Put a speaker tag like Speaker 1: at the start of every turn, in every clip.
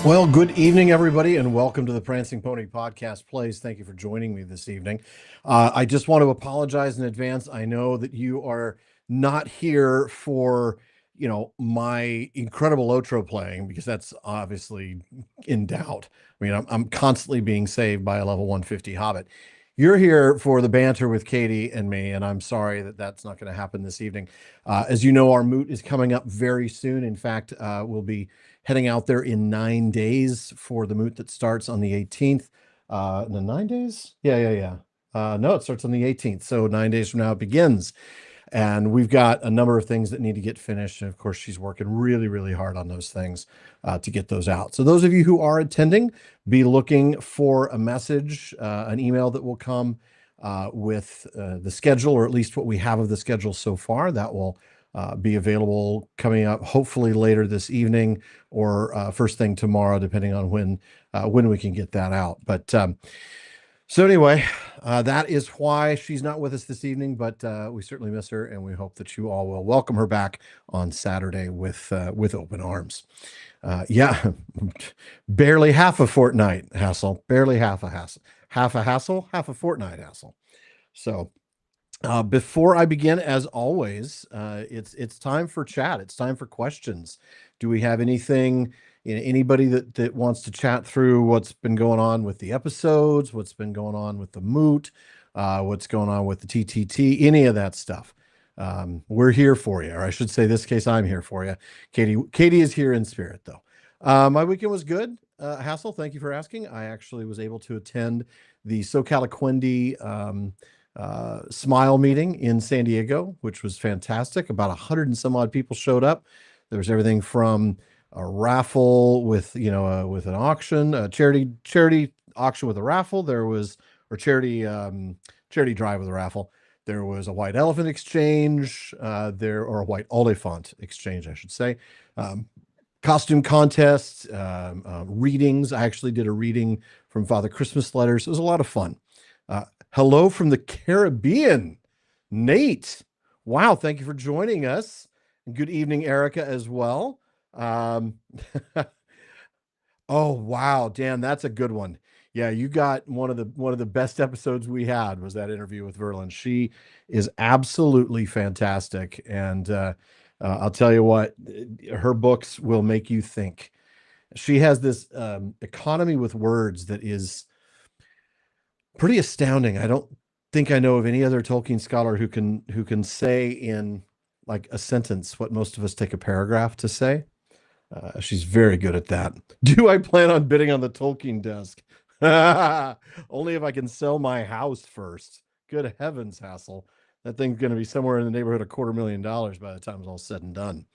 Speaker 1: Well, good evening, everybody, and welcome to the Prancing Pony Podcast Plays. Thank you for joining me this evening. I just want to apologize in advance. I know that you are not here for, my incredible LotRO playing, because that's obviously in doubt. I mean, I'm constantly being saved by a level 150 Hobbit. You're here for the banter with Katie and me, and I'm sorry that that's not going to happen this evening. As you know, our moot is coming up very soon. In fact, we'll be heading out there in 9 days for the moot that starts on the 18th. The 9 days? Yeah. No, it starts on the 18th. So 9 days from now it begins. And we've got a number of things that need to get finished. And of course, she's working really, really hard on those things to get those out. So those of you who are attending, be looking for a message, an email that will come with the schedule, or at least what we have of the schedule so far. That will be available coming up hopefully later this evening or first thing tomorrow, depending on when we can get that out. But so anyway, that is why she's not with us this evening, but we certainly miss her, and we hope that you all will welcome her back on Saturday with open arms. Yeah, barely half a fortnight hassle, barely half a hassle, half a fortnight hassle. So before I begin, as always, it's time for chat. It's time for questions. Do we have anything? Anybody that wants to chat through what's been going on with the episodes, what's been going on with the moot, what's going on with the TTT, any of that stuff? We're here for you, or I should say, this case, I'm here for you. Katie is here in spirit, though. My weekend was good. Hassel, thank you for asking. I actually was able to attend the SoCaliQuendy Smile meeting in San Diego, which was fantastic. About 100 and some odd people showed up. There was everything from a raffle with with an auction, a charity auction with a raffle. There was charity drive with a raffle. There was a white elephant exchange, or a white oliphant exchange, I should say. Costume contests, readings. I actually did a reading from Father Christmas letters. It was a lot of fun. Hello from the Caribbean, Nate. Wow, thank you for joining us. Good evening, Erica, as well. Oh, wow, Dan, that's a good one. Yeah, you got one of the best episodes we had was that interview with Verlin. She is absolutely fantastic, and I'll tell you what, her books will make you think. She has this economy with words that is pretty astounding. I don't think I know of any other Tolkien scholar who can say in like a sentence what most of us take a paragraph to say. She's very good at that. Do I plan on bidding on the Tolkien desk? Only if I can sell my house first. Good heavens, Hassel. That thing's going to be somewhere in the neighborhood of $250,000 by the time it's all said and done.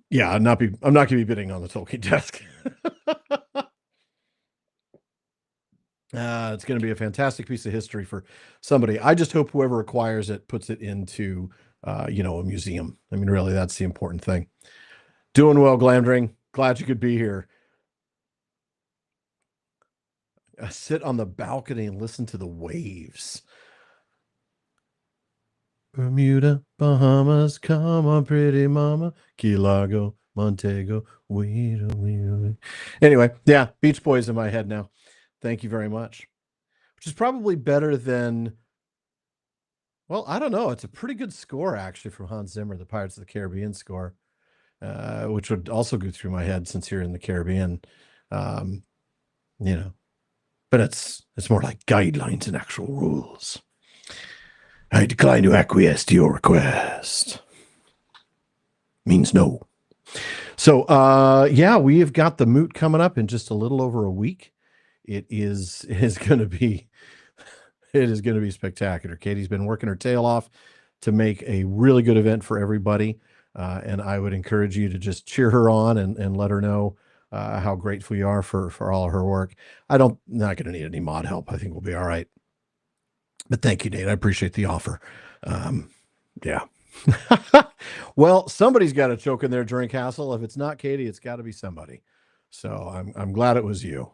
Speaker 1: Yeah, I'm not going to be bidding on the Tolkien desk. It's going to be a fantastic piece of history for somebody. I just hope whoever acquires it puts it into, a museum. I mean, really, that's the important thing. Doing well, Glamdring. Glad you could be here. Sit on the balcony and listen to the waves. Bermuda, Bahamas, come on, pretty mama. Key Largo, Montego, Anyway, yeah, Beach Boys in my head now. Thank you very much. Which is probably better than, well, I don't know. It's a pretty good score, actually, from Hans Zimmer, the Pirates of the Caribbean score, which would also go through my head since you're in the Caribbean. But it's more like guidelines and actual rules. I decline to acquiesce to your request. Means no. So, we have got the moot coming up in just a little over a week. It is going to be spectacular. Katie's been working her tail off to make a really good event for everybody. And I would encourage you to just cheer her on and let her know how grateful you are for all of her work. Not going to need any mod help. I think we'll be all right. But thank you, Nate. I appreciate the offer. Yeah. Well, somebody's got to choke in their drink, Hassel. If it's not Katie, it's got to be somebody. So I'm glad it was you.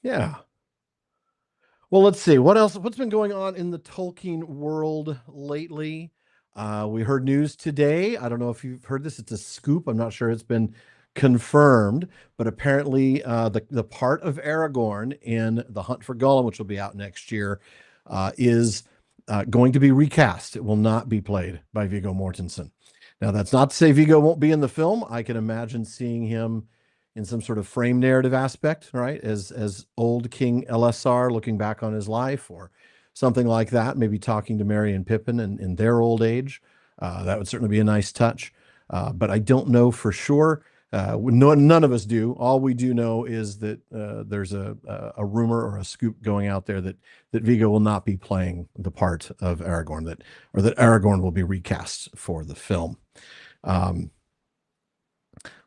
Speaker 1: Yeah. Well, let's see what else. What's been going on in the Tolkien world lately? We heard news today. I don't know if you've heard this. It's a scoop. I'm not sure it's been confirmed, but apparently the part of Aragorn in The Hunt for Gollum, which will be out next year, is going to be recast. It will not be played by Viggo Mortensen. Now, that's not to say Viggo won't be in the film. I can imagine seeing him in some sort of frame narrative aspect, right? As old King LSR looking back on his life, or something like that, maybe talking to Merry and Pippin in their old age. That would certainly be a nice touch. But I don't know for sure. None of us do. All we do know is that there's a rumor or a scoop going out there that Viggo will not be playing the part of Aragorn, that Aragorn will be recast for the film.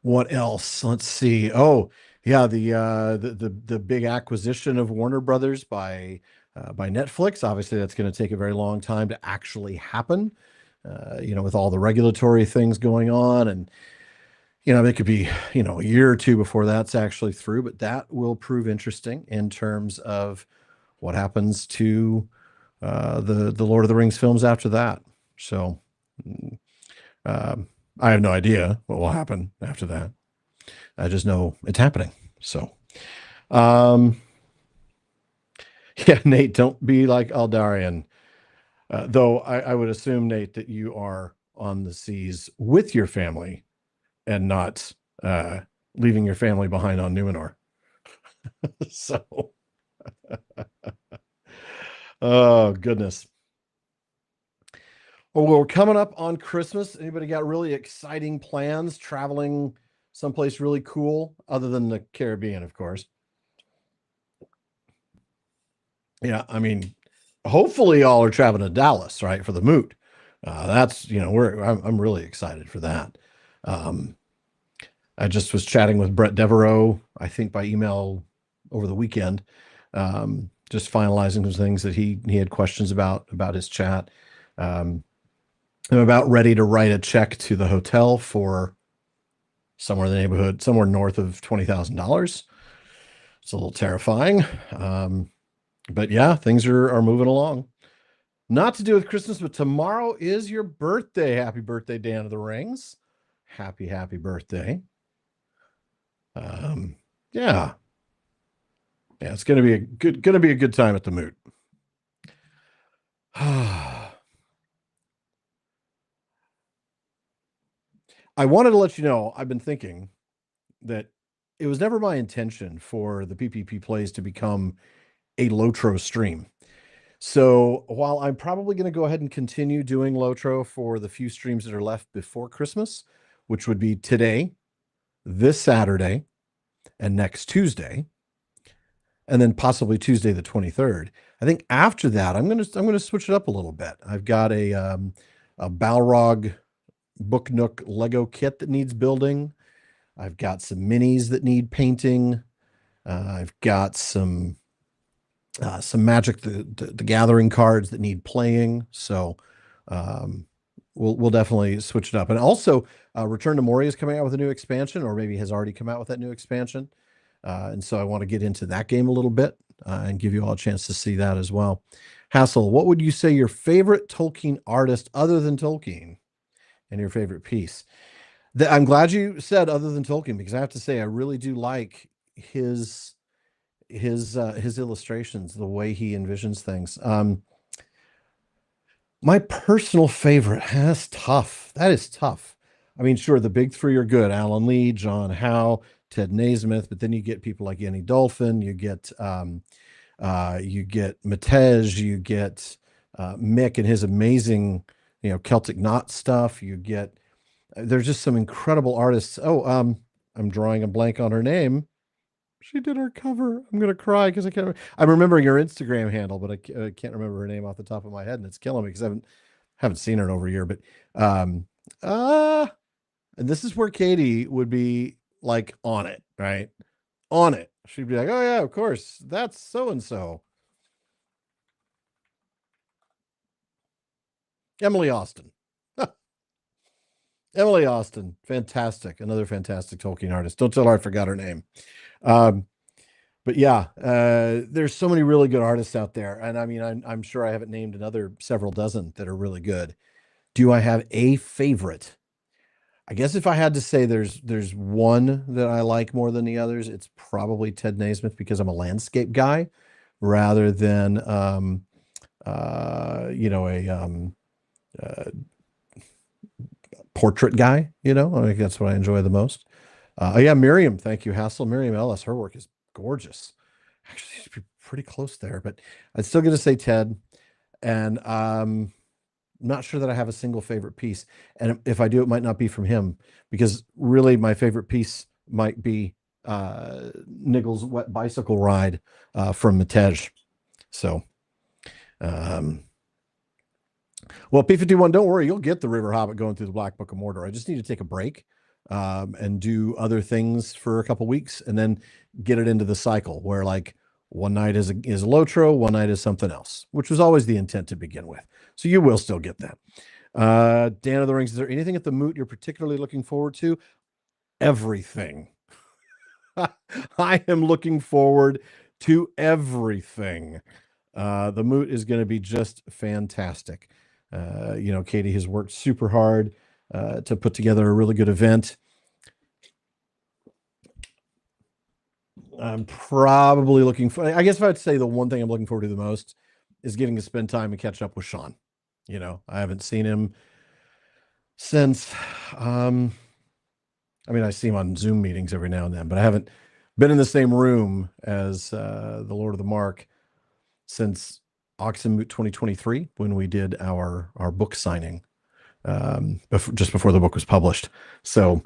Speaker 1: What else? Let's see. Oh, yeah, the big acquisition of Warner Brothers by Netflix. Obviously, that's going to take a very long time to actually happen. With all the regulatory things going on, and it could be a year or two before that's actually through. But that will prove interesting in terms of what happens to the Lord of the Rings films after that. So. I have no idea what will happen after that. I just know it's happening. So, um, yeah, Nate, don't be like Aldarian. Though I would assume, Nate, that you are on the seas with your family and not leaving your family behind on Numenor. So, oh, goodness. Well, we're coming up on Christmas. Anybody got really exciting plans traveling someplace really cool other than the Caribbean, of course? Yeah, I mean, hopefully y'all are traveling to Dallas, right, for the moot. That's I'm really excited for that. Um, I just was chatting with Brett Devereaux, I think by email over the weekend, just finalizing some things that he had questions about his chat. I'm about ready to write a check to the hotel for somewhere in the neighborhood, somewhere north of $20,000. It's a little terrifying. But yeah, things are moving along. Not to do with Christmas, but tomorrow is your birthday. Happy birthday, Dan of the Rings. Happy birthday. Yeah. Yeah, it's gonna be a good time at the moot. I wanted to let you know, I've been thinking that it was never my intention for the PPP plays to become a LotRO stream. So while I'm probably going to go ahead and continue doing LotRO for the few streams that are left before Christmas, which would be today, this Saturday, and next Tuesday, and then possibly Tuesday the 23rd. I think after that, I'm gonna switch it up a little bit. I've got a Balrog Book Nook Lego kit that needs building. I've got some minis that need painting. I've got some Magic the Gathering cards that need playing. So we'll definitely switch it up. And also, Return to Moria is coming out with a new expansion, or maybe has already come out with that new expansion. And so I want to get into that game a little bit and give you all a chance to see that as well. Hassel, what would you say your favorite Tolkien artist other than Tolkien and your favorite piece? I'm glad you said other than Tolkien, because I have to say I really do like his illustrations, the way he envisions things. My personal favorite, that's tough. That is tough. I mean, sure, the big three are good: Alan Lee, John Howe, Ted Naismith. But then you get people like Yenny Dolphin. You get Matej. You get Mick and his amazing, Celtic knot stuff. There's just some incredible artists. Oh, I'm drawing a blank on her name. She did our cover. I'm gonna cry because I can't. I'm remembering her Instagram handle, but I can't remember her name off the top of my head, and it's killing me because I haven't seen her in over a year. But um, uh, and this is where Katie would be like on it, right? On it. She'd be like, "Oh yeah, of course, that's so and so." Emily Austin. Emily Austin, fantastic. Another fantastic Tolkien artist. Don't tell her I forgot her name. Um, but yeah, there's so many really good artists out there, and I mean, I'm sure I haven't named another several dozen that are really good. Do I have a favorite? I guess if I had to say there's one that I like more than the others, it's probably Ted Naismith because I'm a landscape guy rather than a uh, portrait guy, I think that's what I enjoy the most. Yeah, Miriam, thank you, Hassel. Miriam Ellis, her work is gorgeous. Actually, she's pretty close there, but I'm still going to say Ted. And I'm not sure that I have a single favorite piece. And if I do, it might not be from him because really my favorite piece might be Niggle's Wet Bicycle Ride from Matej. So, um, well, P51, don't worry, you'll get the River Hobbit going through the Black Book of Mordor. I just need to take a break and do other things for a couple weeks and then get it into the cycle where like one night is LotRO, one night is something else, which was always the intent to begin with. So you will still get that. Dan of the Rings, is there anything at the Moot you're particularly looking forward to? Everything. I am looking forward to everything. The Moot is going to be just fantastic. Katie has worked super hard to put together a really good event. I'm probably looking for, I guess if I'd say the one thing I'm looking forward to the most is getting to spend time and catch up with Sean. I haven't seen him since, I see him on Zoom meetings every now and then, but I haven't been in the same room as the Lord of the Mark since Oxenmoot 2023 when we did our book signing just before the book was published. So,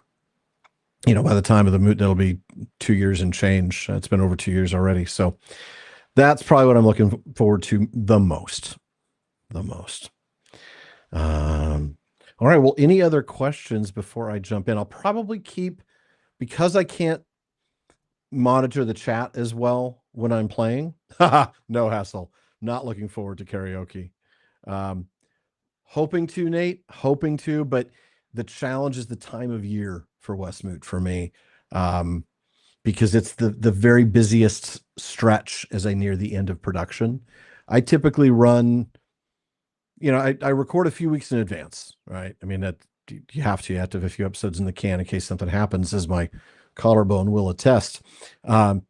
Speaker 1: by the time of the Moot, that'll be 2 years and change. It's been over 2 years already. So that's probably what I'm looking forward to the most. All right. Well, any other questions before I jump in? I'll probably keep, because I can't monitor the chat as well when I'm playing. No hassle. Not looking forward to karaoke. Hoping to, Nate, but the challenge is the time of year for Westmoot for me, because it's the very busiest stretch as I near the end of production. I typically run, I record a few weeks in advance, right? That you have to have a few episodes in the can in case something happens, as my collarbone will attest. And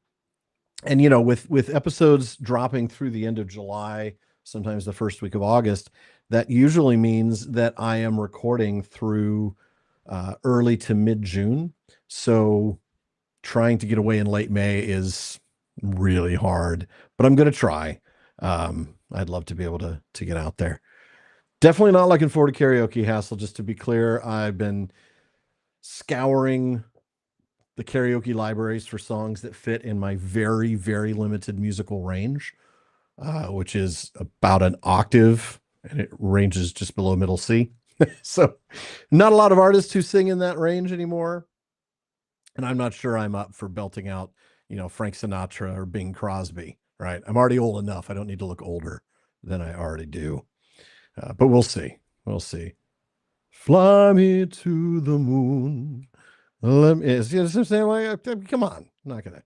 Speaker 1: with episodes dropping through the end of July, sometimes the first week of August, that usually means that I am recording through early to mid-June. So trying to get away in late May is really hard, but I'm going to try. I'd love to be able to get out there. Definitely not looking forward to karaoke, Hassel. Just to be clear, I've been scouring the karaoke libraries for songs that fit in my very, very limited musical range, which is about an octave, and it ranges just below middle C. So not a lot of artists who sing in that range anymore. And I'm not sure I'm up for belting out, Frank Sinatra or Bing Crosby, right? I'm already old enough. I don't need to look older than I already do. But we'll see. Fly me to the moon. Let me, come on. I'm not going to,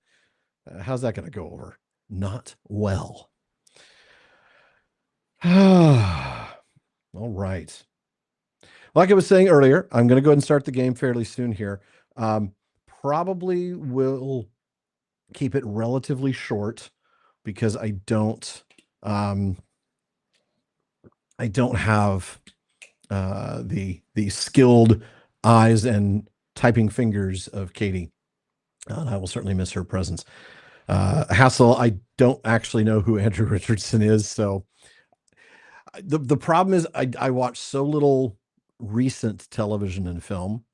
Speaker 1: how's that going to go over? Not well. All right. Like I was saying earlier, I'm going to go ahead and start the game fairly soon here. Probably will keep it relatively short because I don't have the skilled eyes and typing fingers of Katie. And I will certainly miss her presence. Hassel, I don't actually know who Andrew Richardson is, so the problem is I watch so little recent television and film,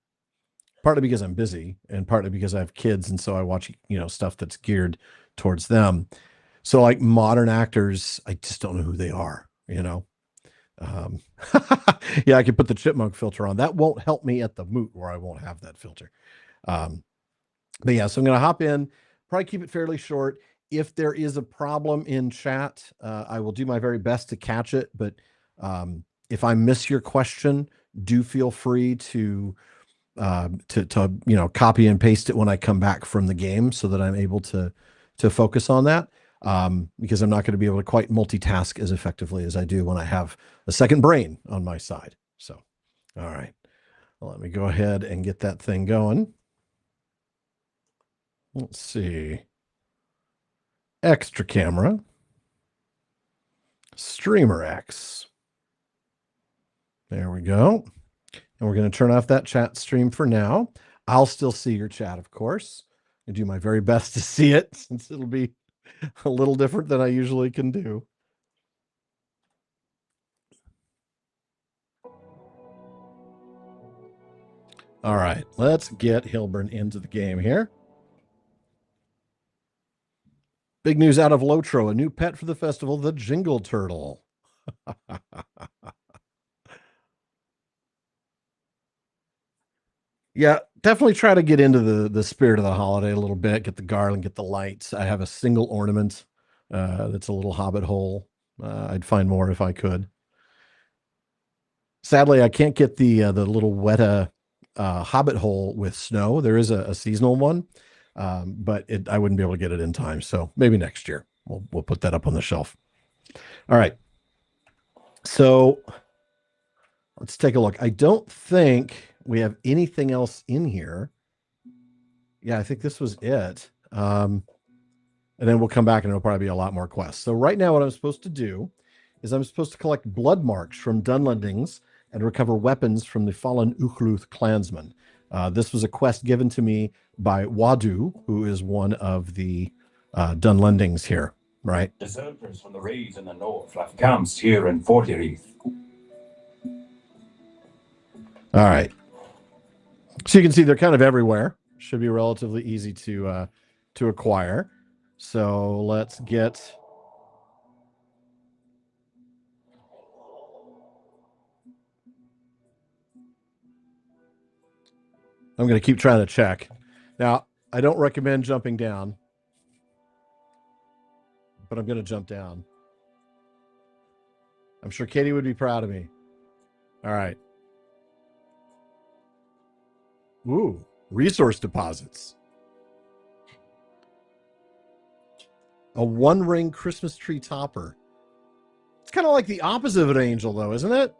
Speaker 1: partly because I'm busy and partly because I have kids, and so I watch stuff that's geared towards them. So like modern actors, I just don't know who they are. Yeah, I could put the chipmunk filter on. That won't help me at the Moot where I won't have that filter. But yeah, so I'm going to hop in, probably keep it fairly short. If there is a problem in chat, I will do my very best to catch it. But if I miss your question, do feel free to copy and paste it when I come back from the game so that I'm able to focus on that. Because I'm not going to be able to quite multitask as effectively as I do when I have a second brain on my side. So, all right. Well, let me go ahead and get that thing going. Let's see. Extra camera. Streamer X. There we go. And we're going to turn off that chat stream for now. I'll still see your chat, of course. I do my very best to see it since it'll be a little different than I usually can do. All right, let's get Hilbern into the game here. Big news out of LotRO, a new pet for the festival, the Jingle Turtle. Yeah, definitely try to get into the spirit of the holiday a little bit, get the garland, get the lights. I have a single ornament that's a little hobbit hole. I'd find more if I could. Sadly, I can't get the little Weta hobbit hole with snow. There is a seasonal one, but I wouldn't be able to get it in time. So maybe next year we'll put that up on the shelf. All right. So let's take a look. I don't think we have anything else in here. Yeah, I think this was it. And then we'll come back and it'll probably be a lot more quests. So right now what I'm supposed to do is I'm supposed to collect blood marks from Dunlendings and recover weapons from the fallen Ukhluth clansmen. This was a quest given to me by Wadu, who is one of the Dunlendings here, right?
Speaker 2: Deserters from the raids in the north left camps here in Fortirith.
Speaker 1: All right. So you can see they're kind of everywhere. Should be relatively easy to acquire. So let's get... I'm going to keep trying to check. Now, I don't recommend jumping down, but I'm going to jump down. I'm sure Katie would be proud of me. All right. Ooh, resource deposits. A one-ring Christmas tree topper. It's kind of like the opposite of an angel, though, isn't it?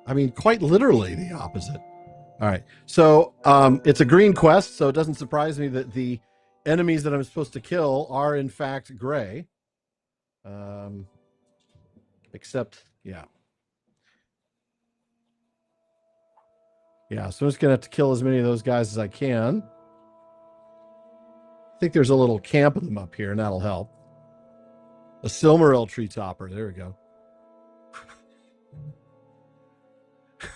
Speaker 1: I mean, quite literally the opposite. All right. So it's a green quest, so it doesn't surprise me that the enemies that I'm supposed to kill are, in fact, gray. Except, yeah. Yeah, so I'm just going to have to kill as many of those guys as I can. I think there's a little camp of them up here, and that'll help. A Silmaril tree topper. There we go.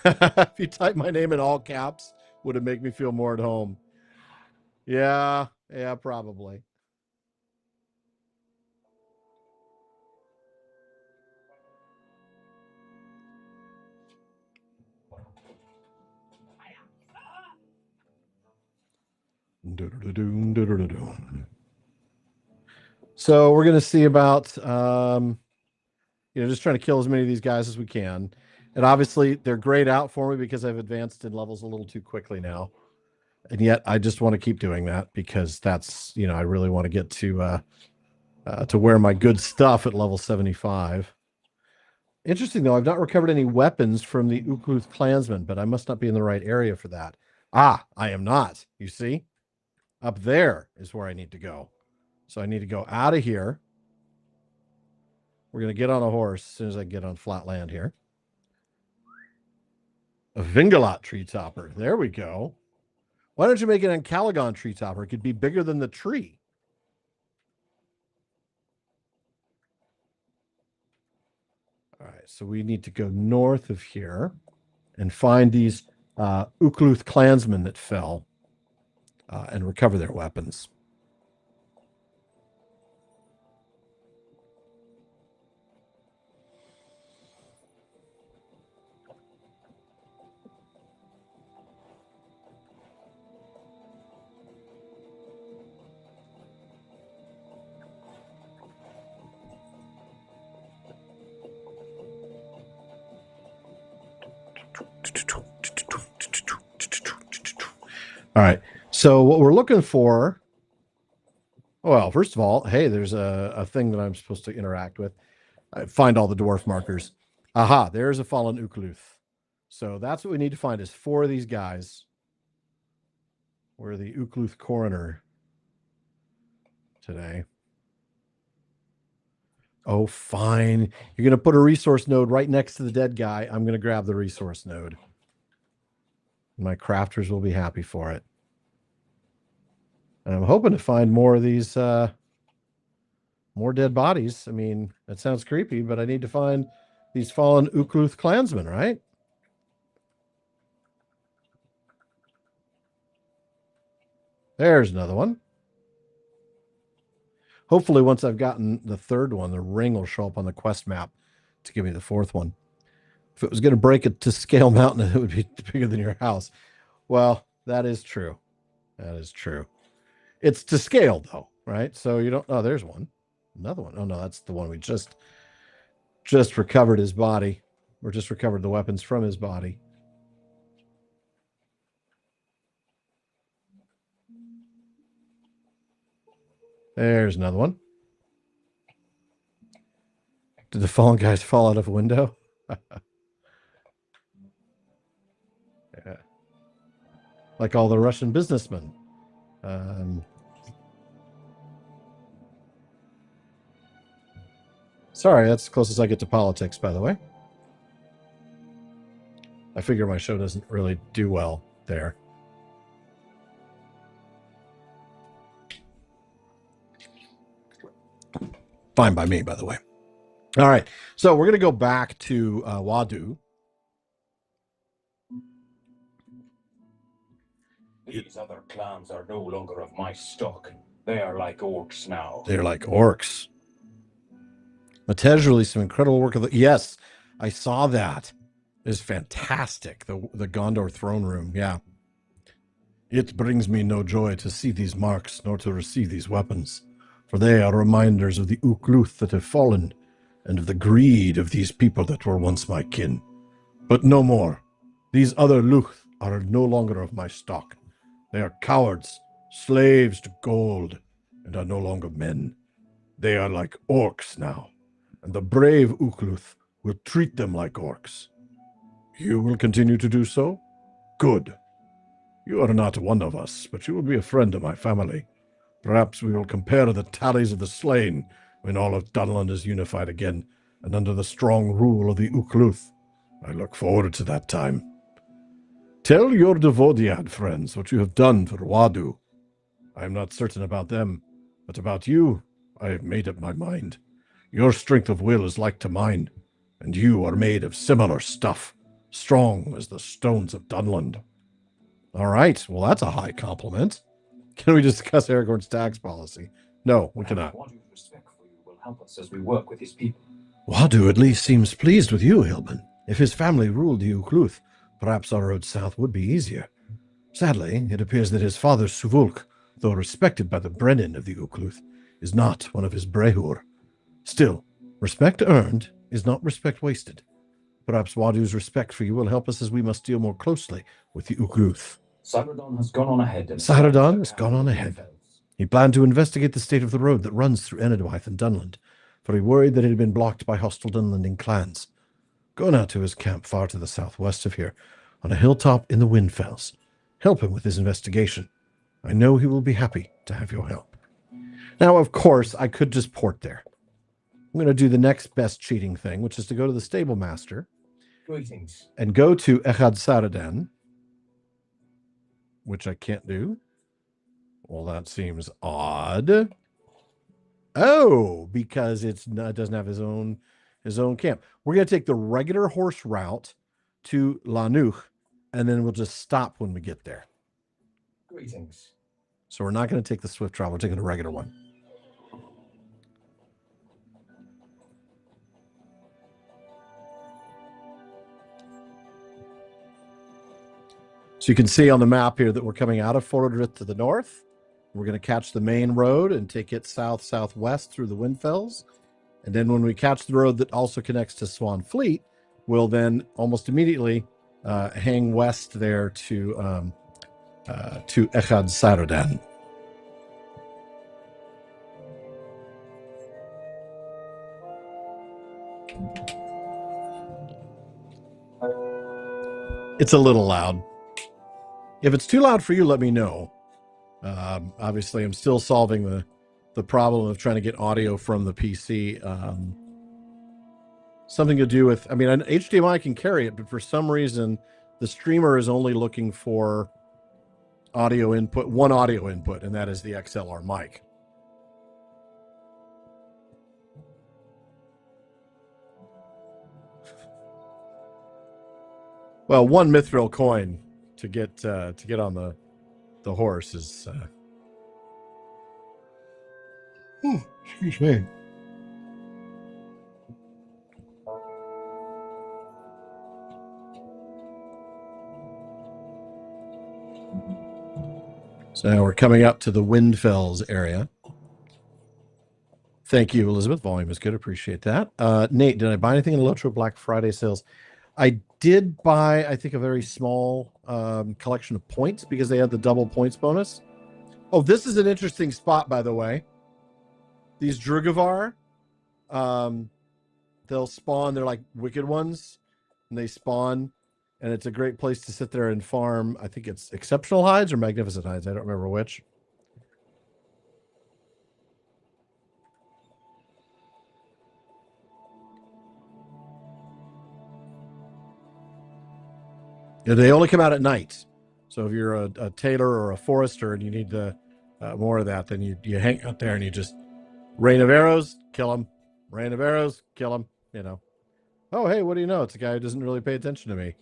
Speaker 1: If you type my name in all caps, would it make me feel more at home? Yeah, probably. So we're going to see about, just trying to kill as many of these guys as we can. And obviously they're grayed out for me because I've advanced in levels a little too quickly now. And yet I just want to keep doing that because that's, I really want to get to wear my good stuff at level 75. Interesting, though, I've not recovered any weapons from the Ukhluth clansmen, but I must not be in the right area for that. Ah, I am not. You see? Up there is where I need to go. So I need to go out of here. We're going to get on a horse as soon as I get on flat land here. A Vingalot tree topper. There we go. Why don't you make it an Caligon tree topper? It could be bigger than the tree. All right, so we need to go north of here and find these Ukhluth clansmen that fell and recover their weapons. All right. So what we're looking for Well, first of all, hey, there's a thing that I'm supposed to interact with. I find all the dwarf markers. Aha, there's a fallen Ukluth. So that's what we need to find is 4 of these guys. We're the Ukluth coroner today. Oh, fine. You're going to put a resource node right next to the dead guy. I'm going to grab the resource node. My crafters will be happy for it. And I'm hoping to find more of these, more dead bodies. I mean, that sounds creepy, but I need to find these fallen Ukluth clansmen, right? There's another one. Hopefully, once I've gotten the 3rd one, the ring will show up on the quest map to give me the 4th one. If it was going to break it to Scale Mountain, it would be bigger than your house. Well, that is true. That is true. It's to scale, though, right? So you don't... Oh, there's one. Another one. Oh, no, that's the one we just recovered his body. Or just recovered the weapons from his body. There's another one. Did the fallen guys fall out of a window? Yeah. Like all the Russian businessmen. Sorry, that's as close as I get to politics, by the way. I figure my show doesn't really do well there. Fine by me, by the way. All right, so we're going to go back to Wadu.
Speaker 2: These other clans are no longer of my stock. They are like orcs now.
Speaker 1: They're like orcs. Matej released some incredible work of the... Yes, I saw that. It is fantastic. The Gondor throne room, yeah. It brings me no joy to see these marks, nor to receive these weapons, for they are reminders of the Ukluth that have fallen, and of the greed of these people that were once my kin. But no more. These other Luth are no longer of my stock. They are cowards, slaves to gold, and are no longer men. They are like orcs now, and the brave Ukluth will treat them like orcs. You will continue to do so? Good. You are not one of us, but you will be a friend of my family. Perhaps we will compare the tallies of the slain when all of Dunland is unified again, and under the strong rule of the Ukluth. I look forward to that time. Tell your Devodiad friends what you have done for Wadu. I am not certain about them, but about you, I have made up my mind. Your strength of will is like to mine, and you are made of similar stuff, strong as the stones of Dunland. All right, well, that's a high compliment. Can we discuss Aragorn's tax policy? No, we cannot.
Speaker 2: Wadu's respect for you will help us as we work with his people.
Speaker 1: Wadu at least seems pleased with you, Hilbern. If his family ruled the Ukluth, perhaps our road south would be easier. Sadly, it appears that his father Suvulk, though respected by the Brennan of the Ukluth, is not one of his Brehur. Still, respect earned is not respect wasted. Perhaps Wadu's respect for you will help us as we must deal more closely with the Ukluth.
Speaker 2: Saradon has gone on ahead.
Speaker 1: Saradon has gone on ahead. He planned to investigate the state of the road that runs through Enedwaith and Dunland, for he worried that it had been blocked by hostile Dunlanding clans. Go now to his camp far to the southwest of here, on a hilltop in the Windfells. Help him with his investigation. I know he will be happy to have your help. Now, of course, I could just port there. I'm going to do the next best cheating thing, which is to go to the stable master.
Speaker 2: Greetings.
Speaker 1: And go to Echad Saradan, which I can't do. Well, that seems odd. Oh, because it doesn't have his own camp. We're going to take the regular horse route to Lanuch, and then we'll just stop when we get there.
Speaker 2: Greetings.
Speaker 1: So we're not going to take the swift travel. We're taking a regular one. So you can see on the map here that we're coming out of Fordrith to the north. We're going to catch the main road and take it south-southwest through the Windfells. And then when we catch the road that also connects to Swan Fleet, we'll then almost immediately hang west there to Echad Saradan. It's a little loud. If it's too loud for you, let me know. Obviously, I'm still solving the problem of trying to get audio from the PC. Something to do with, I mean, an HDMI can carry it, but for some reason, the streamer is only looking for audio input, one audio input, and that is the XLR mic. Well, one mithril coin to get on the horse is. Excuse me. So now we're coming up to the Windfells area. Thank you, Elizabeth. Volume is good. Appreciate that. Nate, did I buy anything in LotRO Black Friday sales? I did buy, I think, a very small collection of points because they had the double points bonus. Oh, this is an interesting spot, by the way. These Drugavar, they'll spawn. They're like wicked ones, and they spawn, and it's a great place to sit there and farm. I think it's exceptional hides or magnificent hides. I don't remember which. Yeah, they only come out at night. So if you're a tailor or a forester and you need more of that, then you hang out there and you just rain of arrows, kill them. Rain of arrows, kill them. You know. Oh, hey, what do you know? It's a guy who doesn't really pay attention to me.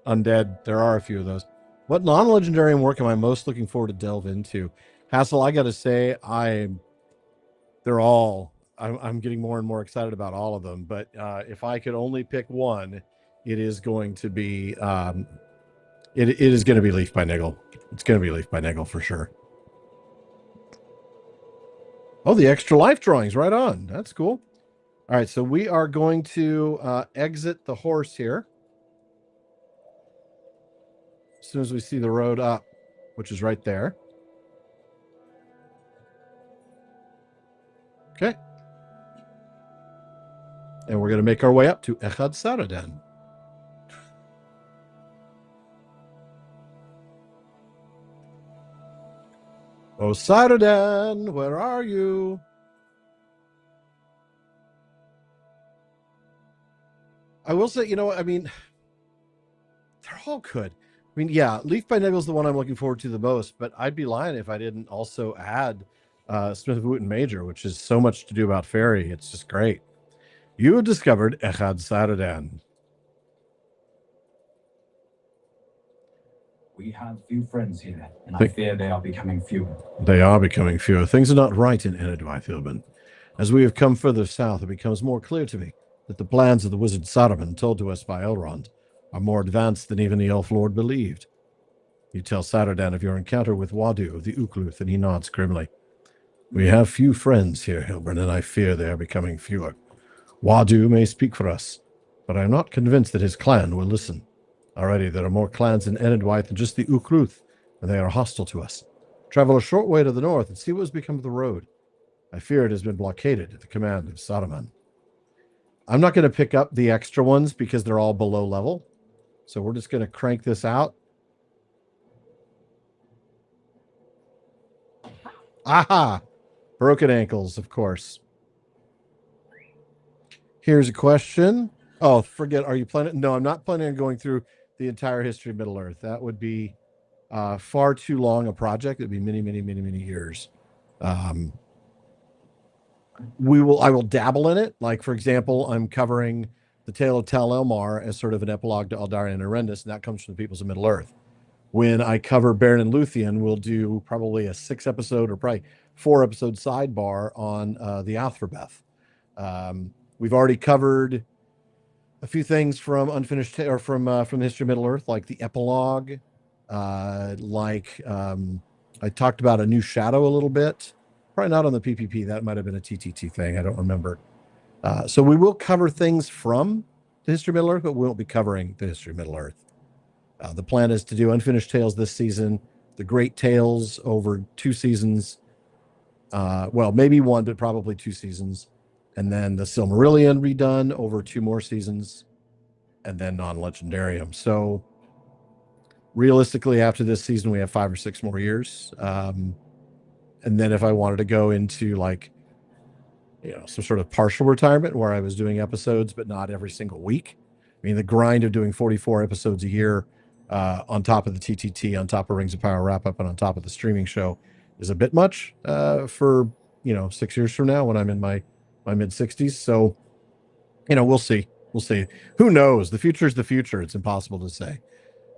Speaker 1: Undead. There are a few of those. What non-legendarian work am I most looking forward to delve into? Hassel, I got to say, they're all. I'm getting more and more excited about all of them. But if I could only pick one, it is going to be it is going to be Leaf by Niggle. It's going to be Leaf by Niggle for sure. Oh, the extra life drawings, right on. That's cool. All right, so we are going to exit the horse here as soon as we see the road up, which is right there. Okay. And we're going to make our way up to Echad Saradan. Oh, Saradan, where are you? I will say, I mean, they're all good. I mean, yeah, Leaf by Niggle is the one I'm looking forward to the most, but I'd be lying if I didn't also add Smith of Wooten Major, which is so much to do about Fairy. It's just great. You have discovered Echad Saradan.
Speaker 2: We have few friends here, and I fear they are becoming fewer.
Speaker 1: They are becoming fewer. Things are not right in Enedwaith, Hilbern. As we have come further south, it becomes more clear to me that the plans of the wizard Saruman told to us by Elrond are more advanced than even the Elf Lord believed. You tell Saradan of your encounter with Wadu of the Ukluth, and he nods grimly. We have few friends here, Hilbern, and I fear they are becoming fewer. Wadu may speak for us, but I am not convinced that his clan will listen. Already there are more clans in Enedwaith than just the Ukluth, and they are hostile to us. Travel a short way to the north and see what has become of the road. I fear it has been blockaded at the command of Saruman. I'm not going to pick up the extra ones because they're all below level. So we're just going to crank this out. Aha! Broken ankles, of course. Here's a question. Oh, forget, are you planning? No, I'm not planning on going through the entire history of Middle-earth. That would be far too long a project. It'd be many, many, many, many years. I will dabble in it. Like, for example, I'm covering the tale of Tal Elmar as sort of an epilogue to Aldarion and Arendis, and that comes from the peoples of Middle-earth. When I cover Beren and Luthien, we'll do probably a 6-episode or probably 4-episode sidebar on the Athrabeth. We've already covered a few things from Unfinished or from the history of Middle-earth, like the epilogue. I talked about A New Shadow a little bit. Probably not on the PPP. That might have been a TTT thing. I don't remember. So we will cover things from the history of Middle-earth, but we won't be covering the history of Middle-earth. The plan is to do Unfinished Tales this season, the Great Tales over 2 seasons. Well, maybe 1, but probably 2 seasons. And then the Silmarillion redone over 2 more seasons. and then non-legendarium. So realistically, after this season, we have 5 or 6 more years. And then if I wanted to go into like, some sort of partial retirement where I was doing episodes, but not every single week. I mean, the grind of doing 44 episodes a year on top of the TTT, on top of Rings of Power wrap up, and on top of the streaming show is a bit much for, 6 years from now when I'm in my mid 60s. So, we'll see. We'll see. Who knows? The future is the future. It's impossible to say.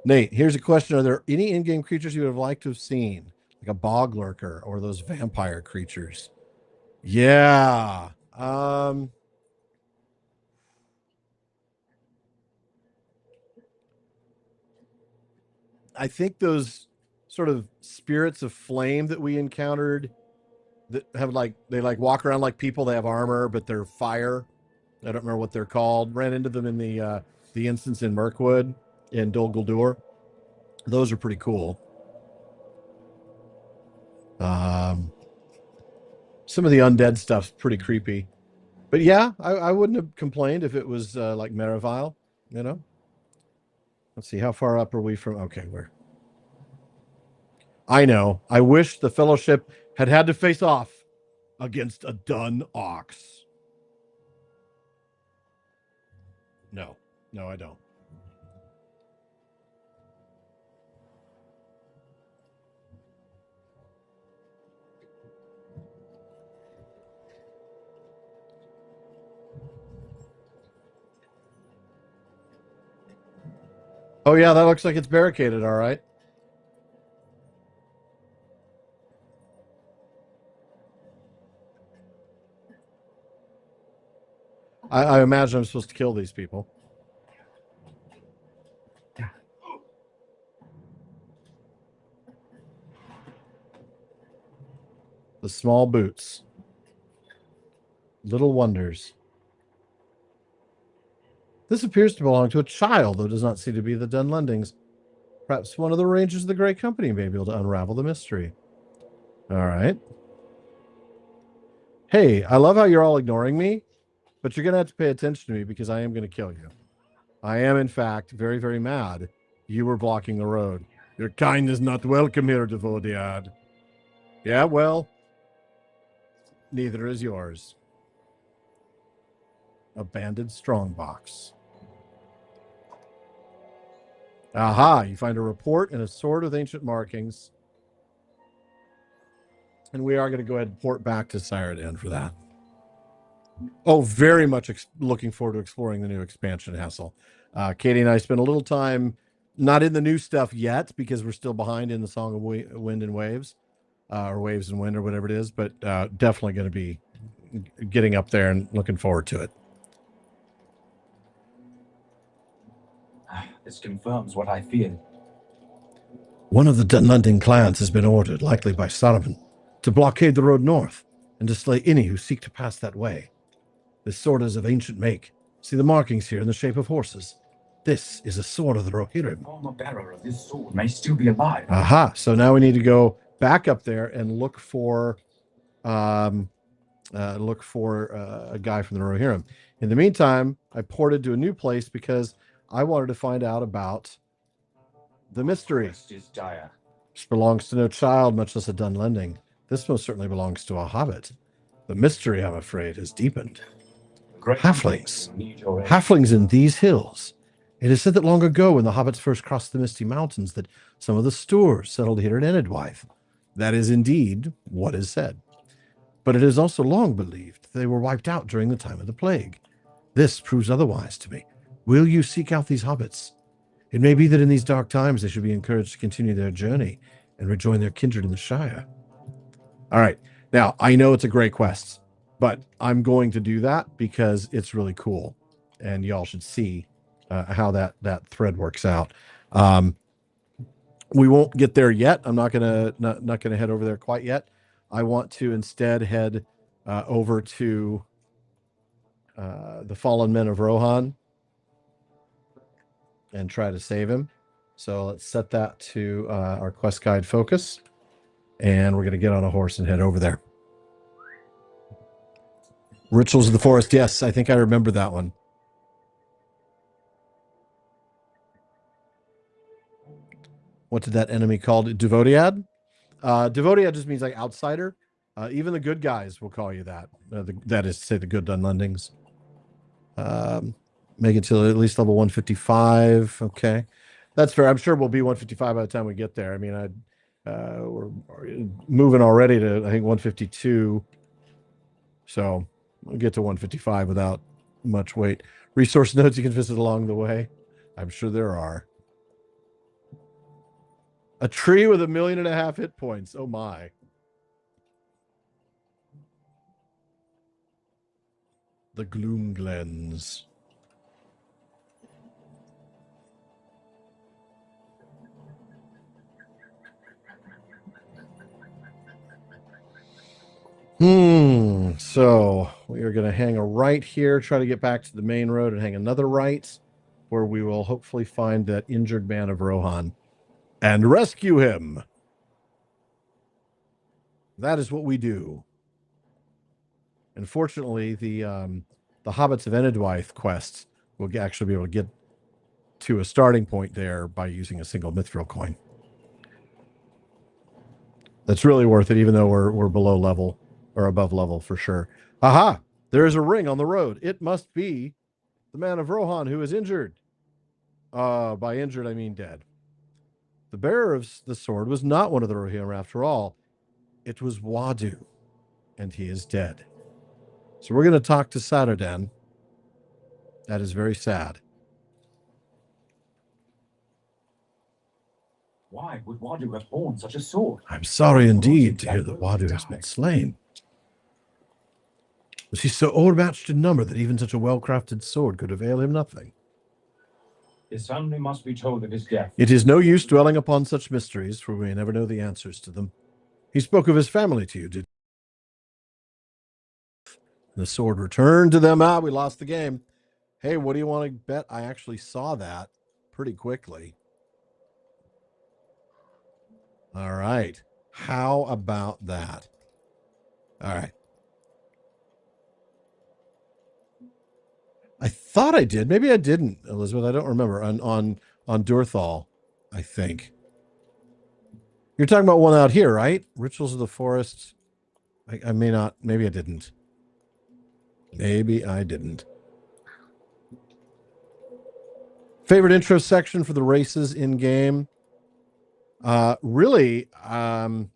Speaker 1: Nate, here's a question. Are there any in-game creatures you would have liked to have seen? Like a bog lurker or those vampire creatures? Yeah. I think those sort of spirits of flame that we encountered that have they walk around like people, they have armor, but they're fire. I don't remember what they're called. Ran into them in the instance in Mirkwood in Dol Guldur. Those are pretty cool. Some of the undead stuff's pretty creepy. But yeah, I wouldn't have complained if it was like Merivale, Let's see, how far up are we from? Okay, I know. I wish the Fellowship had to face off against a Dun Ox. No, I don't. Oh yeah, that looks like it's barricaded, all right. I imagine I'm supposed to kill these people. The small boots. Little wonders. This appears to belong to a child, though does not seem to be the Dunlendings. Perhaps one of the Rangers of the Great Company may be able to unravel the mystery. All right. Hey, I love how you're all ignoring me, but you're going to have to pay attention to me because I am going to kill you. I am, in fact, very, very mad you were blocking the road. Your kind is not welcome here, Devodiad. Yeah, well, neither is yours. Abandoned strongbox. Aha, you find a report and a sword with ancient markings. And we are going to go ahead and port back to Cyrodian for that. Oh, very much looking forward to exploring the new expansion, Hassel. Katie and I spent a little time not in the new stuff yet because we're still behind in the Song of Wind and Waves, or Waves and Wind, or whatever it is, but definitely going to be getting up there and looking forward to it.
Speaker 2: This confirms what I feared.
Speaker 1: One of the Dunlending clans has been ordered, likely by Saruman, to blockade the road north and to slay any who seek to pass that way. This sword is of ancient make. See the markings here in the shape of horses. This is a sword of the Rohirrim.
Speaker 2: The former bearer of this sword may still be alive.
Speaker 1: Aha! So now we need to go back up there and look for a guy from the Rohirrim. In the meantime, I ported to a new place because I wanted to find out about the mystery.
Speaker 2: Is dire.
Speaker 1: This belongs to no child, much less a Dunlending. This most certainly belongs to a hobbit. The mystery, I'm afraid, has deepened. Halflings. Halflings in these hills. It is said that long ago, when the hobbits first crossed the Misty Mountains, that some of the Stoors settled here in Enedwythe. That is indeed what is said. But it is also long believed they were wiped out during the time of the plague. This proves otherwise to me. Will you seek out these hobbits? It may be that in these dark times they should be encouraged to continue their journey and rejoin their kindred in the Shire. All right. Now, I know it's a great quest, but I'm going to do that because it's really cool. And y'all should see how that thread works out. We won't get there yet. I'm not gonna head over there quite yet. I want to instead head over to the Fallen Men of Rohan and try to save him. So let's set that to our quest guide focus, and we're going to get on a horse and head over there. Rituals of the Forest. Yes, I think I remember that one. What did that enemy call it? Devodiad? Devodiad just means like outsider. Even the good guys will call you that. That is to say the good Dunlendings. Make it to at least level 155. Okay. That's fair. I'm sure we'll be 155 by the time we get there. I mean, we're moving already to, I think, 152. So we'll get to 155 without much wait. Resource nodes you can visit along the way. I'm sure there are. A tree with 1.5 million hit points. Oh my. The Gloom Glens. So we are going to hang a right here, try to get back to the main road and hang another right, where we will hopefully find that injured man of Rohan and rescue him. That is what we do. Unfortunately, the Hobbits of Enedwythe quest will actually be able to get to a starting point there by using a single mithril coin. That's really worth it, even though we're below level or above level for sure. Aha! There is a ring on the road. It must be the man of Rohan who is injured. By injured, I mean dead. The bearer of the sword was not one of the Rohirrim after all. It was Wadu, and he is dead. So we're going to talk to Saturdan. That is very sad.
Speaker 2: Why would Wadu have borne such a sword?
Speaker 1: I'm sorry indeed to hear that Wadu has been slain. Was he so overmatched in number that even such a well-crafted sword could avail him nothing?
Speaker 2: His family must be told of his death.
Speaker 1: It is no use dwelling upon such mysteries, for we may never know the answers to them. He spoke of his family to you, did the sword returned to them? We lost the game. Hey, what do you want to bet? I actually saw that pretty quickly. All right. How about that? All right. I thought I did. Maybe I didn't, Elizabeth. I don't remember. On Durthal, I think. You're talking about one out here, right? Rituals of the Forest. I may not. Maybe I didn't. Maybe I didn't. Favorite intro section for the races in game. Really, I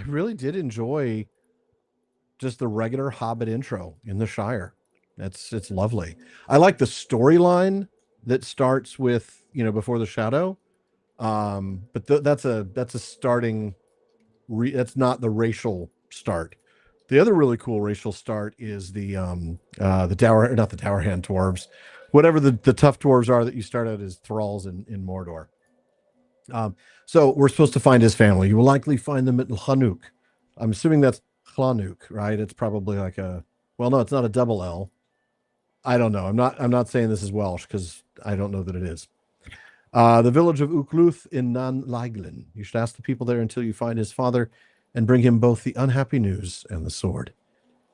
Speaker 1: really did enjoy just the regular Hobbit intro in the Shire. It's lovely. I like the storyline that starts with, before the shadow. But that's a starting. That's not the racial start. The other really cool racial start is the Dower, not the Tower Hand dwarves, whatever the tough dwarves are that you start out as thralls in Mordor. So we're supposed to find his family. You will likely find them at Lhanuk. I'm assuming that's Lhanuk, right? It's probably like no, it's not a double L. I don't know. I'm not saying this is Welsh because I don't know that it is. The village of Ukluth in Nan Laiglin. You should ask the people there until you find his father and bring him both the unhappy news and the sword.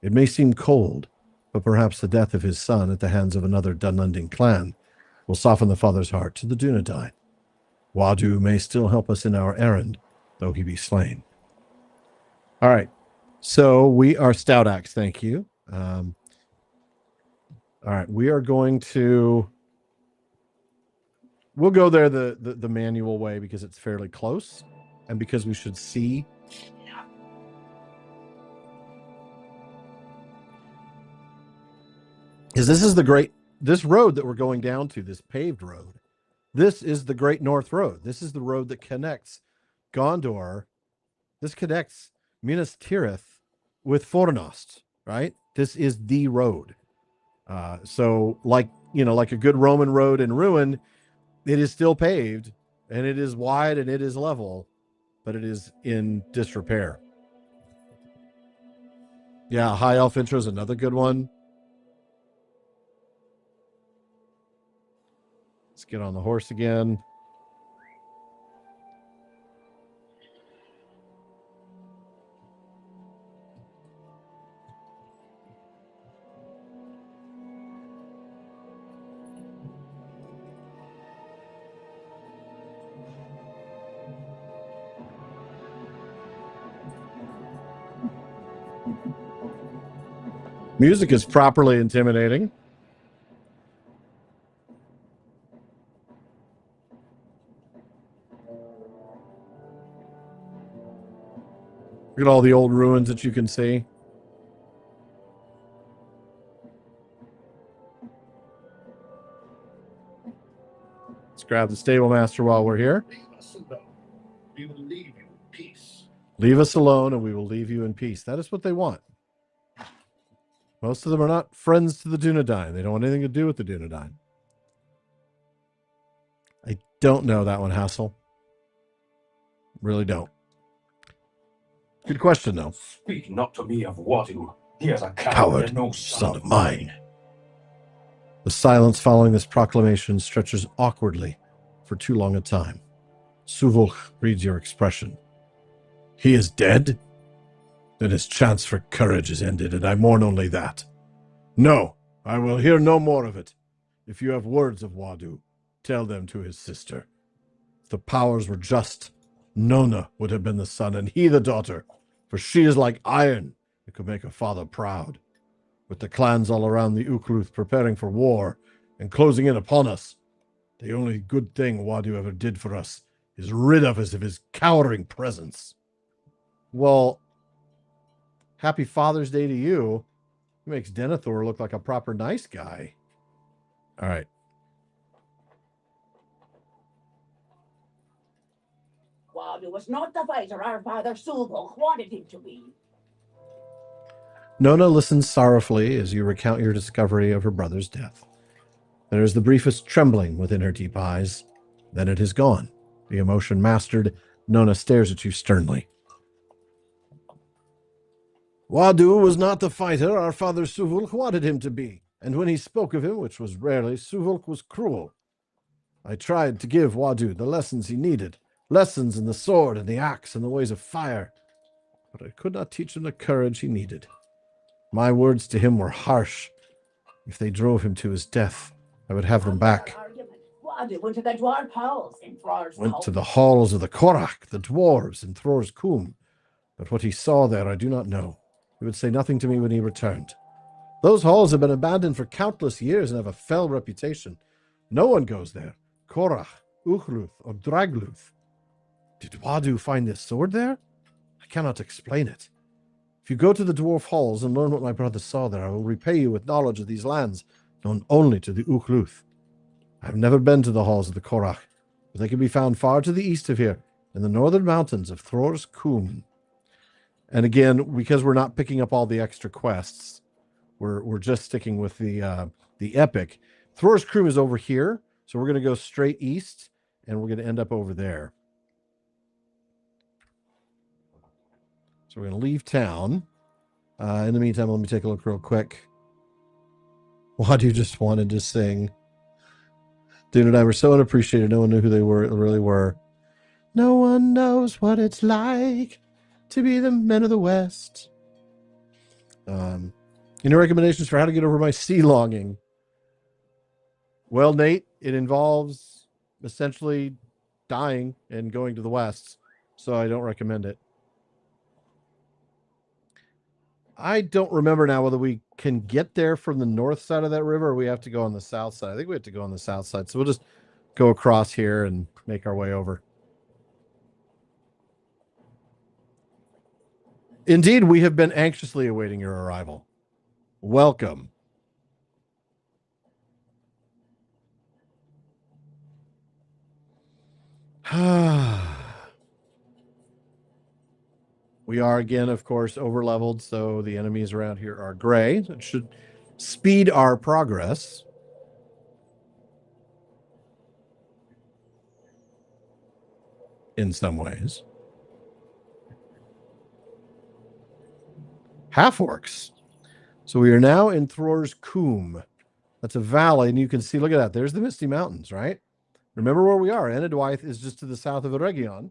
Speaker 1: It may seem cold, but perhaps the death of his son at the hands of another Dunlending clan will soften the father's heart to the Dunedain. Wadu may still help us in our errand, though he be slain. All right. So we are Stout Axe, thank you. All right. We are going to... We'll go there the manual way because it's fairly close and because we should see. This road that we're going down to, this paved road, this is the Great North Road. This is the road that connects Gondor. This connects Minas Tirith with Fornost, right? This is the road. So like a good Roman road in ruin, it is still paved and it is wide and it is level, but it is in disrepair. Yeah, High Elf intro is another good one. Let's get on the horse again. Music is properly intimidating. Look at all the old ruins that you can see. Let's grab the stable master while we're here.
Speaker 2: We will leave you in peace.
Speaker 1: Leave us alone and we will leave you in peace. That is what they want. Most of them are not friends to the Dunedain. They don't want anything to do with the Dunedain. I don't know that one, Hassel. Really don't. Good question, though.
Speaker 2: Speak not to me of Wadu. He is a coward and no son of mine.
Speaker 1: The silence following this proclamation stretches awkwardly for too long a time. Suvulk reads your expression. He is dead? Then his chance for courage is ended, and I mourn only that. No, I will hear no more of it. If you have words of Wadu, tell them to his sister. If the powers were just, Nona would have been the son, and he the daughter, for she is like iron. It could make a father proud. With the clans all around the Ukluth preparing for war and closing in upon us, the only good thing Wadu ever did for us is rid of us of his cowering presence. Well, happy Father's Day to you. He makes Denethor look like a proper nice guy. All right.
Speaker 3: Wadu was not the fighter our father Suvulk wanted him to be.
Speaker 1: Nona listens sorrowfully as you recount your discovery of her brother's death. There is the briefest trembling within her deep eyes. Then it is gone. The emotion mastered, Nona stares at you sternly. Wadu was not the fighter our father Suvulk wanted him to be, and when he spoke of him, which was rarely, Suvulk was cruel. I tried to give Wadu the lessons he needed, lessons in the sword and the axe and the ways of fire, but I could not teach him the courage he needed. My words to him were harsh. If they drove him to his death, I would have them back.
Speaker 3: Wadu went to the dwarf halls in Thror's
Speaker 1: Went to the halls of the Korak, the dwarves, in Thror's Coombe. But what he saw there I do not know. He would say nothing to me when he returned. Those halls have been abandoned for countless years and have a fell reputation. No one goes there. Korach, Ukluth, or Dragluth. Did Wadu find this sword there? I cannot explain it. If you go to the dwarf halls and learn what my brother saw there, I will repay you with knowledge of these lands, known only to the Ukluth. I have never been to the halls of the Korach, but they can be found far to the east of here, in the northern mountains of Thror's Coombe. And again, because we're not picking up all the extra quests, we're just sticking with the epic. Thror's Coombe is over here, so we're going to go straight east, and we're going to end up over there. So we're going to leave town. In the meantime, let me take a look real quick. Wadu just wanted to sing. Dune and I were so unappreciated. No one knew who they really were. No one knows what it's like to be the men of the West. Any recommendations for how to get over my sea longing? Well, Nate, it involves essentially dying and going to the West, so I don't recommend it. I don't remember now whether we can get there from the north side of that river or we have to go on the south side. I think we have to go on the south side, so we'll just go across here and make our way over. Indeed, we have been anxiously awaiting your arrival. Welcome. We are again, of course, over-leveled, so the enemies around here are gray. It should speed our progress. In some ways. Half-orcs. So we are now in Thror's Coombe. That's a valley, and you can see, look at that. There's the Misty Mountains, right? Remember where we are. Enedwaith is just to the south of Eregion.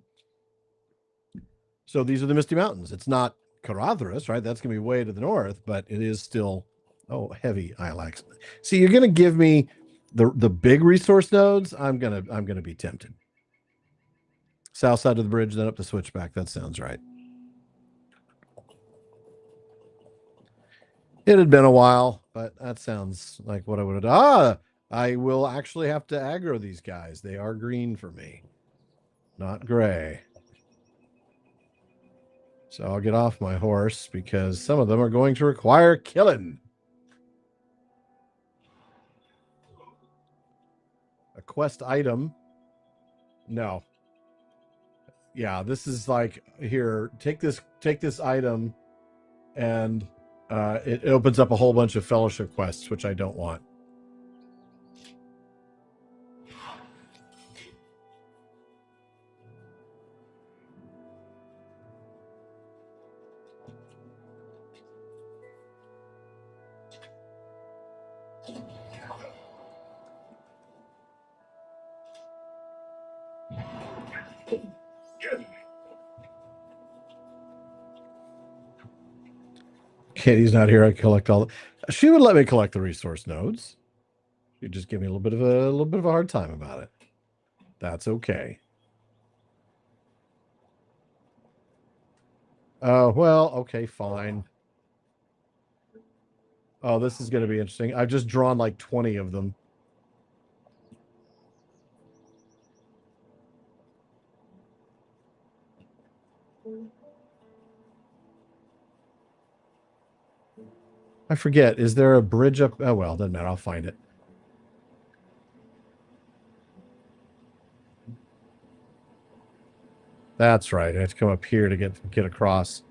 Speaker 1: So these are the Misty Mountains. It's not Caradhras, right? That's going to be way to the north, but it is still, heavy Ilax. See, you're going to give me the big resource nodes. I'm going to be tempted. South side of the bridge, then up the switchback. That sounds right. It had been a while, but that sounds like what I would have done. Ah, I will actually have to aggro these guys. They are green for me, not gray. So I'll get off my horse because some of them are going to require killing. A quest item. No. Yeah, this is like, here, take this item, and it opens up a whole bunch of fellowship quests, which I don't want. Katie's not here. I collect all. She would let me collect the resource nodes. You just give me a little bit of a hard time about it. That's okay. Oh, well, okay, fine. Oh, this is going to be interesting. I've just drawn like 20 of them. I forget. Is there a bridge up? Oh, well, doesn't matter. I'll find it. That's right. I have to come up here to get across.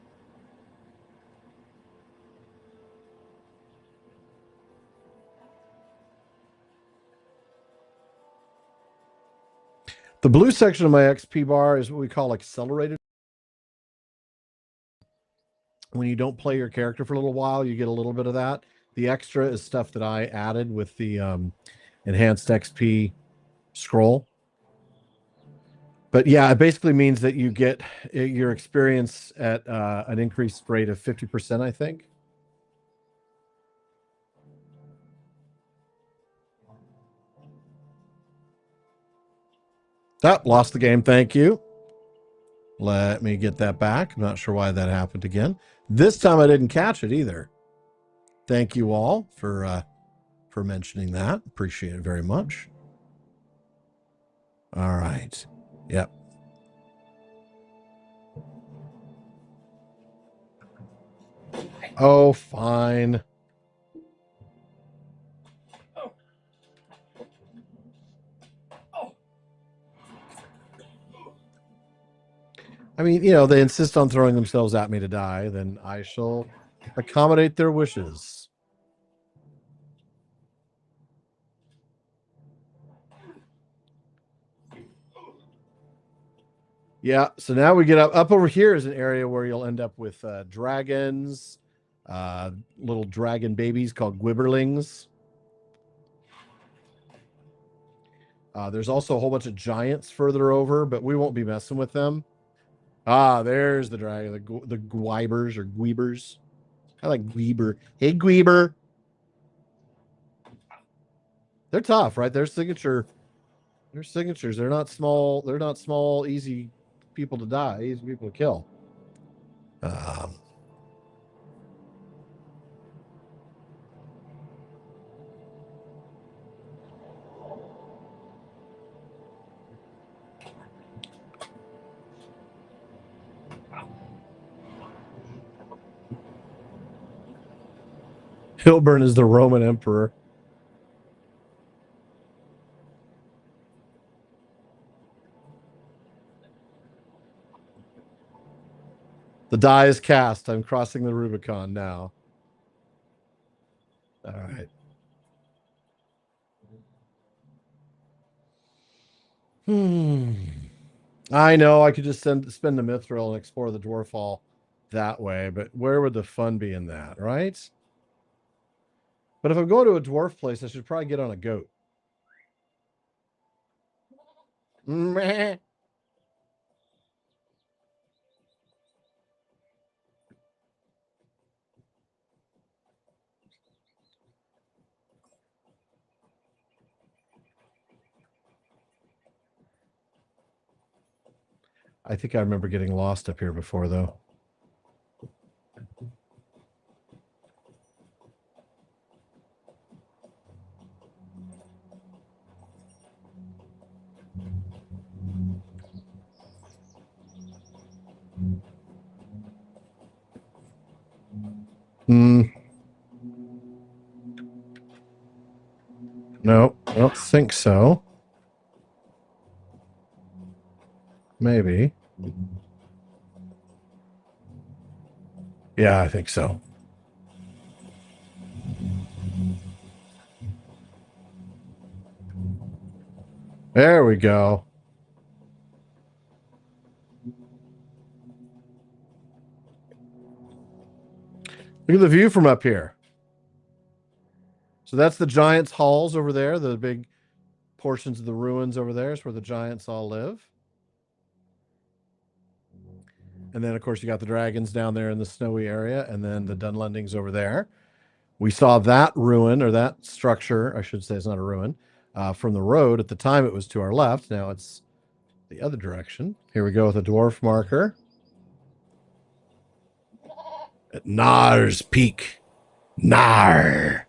Speaker 1: The blue section of my XP bar is what we call accelerated. When you don't play your character for a little while, you get a little bit of that. The extra is stuff that I added with the enhanced XP scroll. But yeah, it basically means that you get your experience at an increased rate of 50%, I think. Oh, lost the game. Thank you. Let me get that back. I'm not sure why that happened again. This time I didn't catch it either. Thank you all for mentioning that. Appreciate it very much. All right. Yep. Oh, fine. I mean, you know, they insist on throwing themselves at me to die, then I shall accommodate their wishes. Yeah, so now we get up over here is an area where you'll end up with dragons, little dragon babies called gwibberlings. There's also a whole bunch of giants further over, but we won't be messing with them. Ah, there's the dragon, the gwibers or gweebers. I like gweeber. Hey, gweeber. They're tough, right? Their signatures. They're not small. They're not small, easy people to die. Easy people to kill. Hilbern is the Roman emperor. The die is cast. I'm crossing the Rubicon now. All right. I know I could just spend the mithril and explore the dwarf hall that way, but where would the fun be in that, right? But if I'm going to a dwarf place, I should probably get on a goat. Meh. I think I remember getting lost up here before, though. don't think so. Maybe. Yeah, I think so. There we go. Look at the view from up here. So that's the giants' halls over there, the big portions of the ruins over there is where the giants all live. And then, of course, you got the dragons down there in the snowy area, and then the Dunlendings over there. We saw that ruin, or that structure, I should say it's not a ruin, from the road. At the time, it was to our left. Now it's the other direction. Here we go with a dwarf marker. At Nar's Peak. Nar.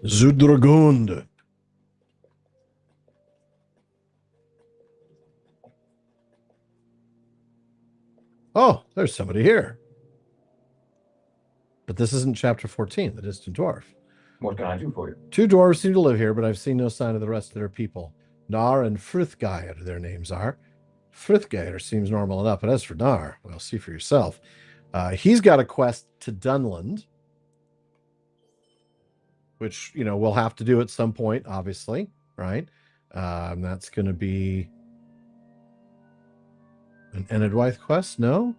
Speaker 1: Zudragund. Oh, there's somebody here. But this isn't chapter 14, the distant dwarf.
Speaker 2: What can I do for you?
Speaker 1: 2 dwarves seem to live here, but I've seen no sign of the rest of their people. Nar and Frithgeir, their names are. Frithgeir seems normal enough, but as for Nar, well, see for yourself. He's got a quest to Dunland, which, you know, we'll have to do at some point, obviously, right? That's going to be an Enedwythe quest, no?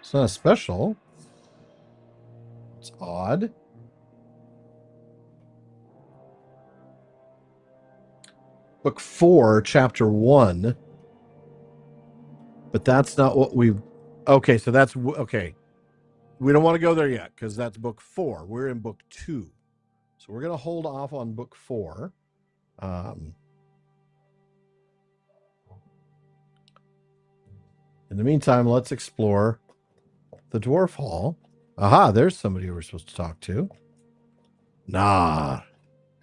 Speaker 1: It's not a special. It's odd. Book 4, chapter 1. But that's not what we... Okay, so that's... Okay. We don't want to go there yet, because that's book 4. We're in book 2. So we're going to hold off on book 4. In the meantime, let's explore the dwarf hall. Aha, there's somebody we're supposed to talk to. Nah.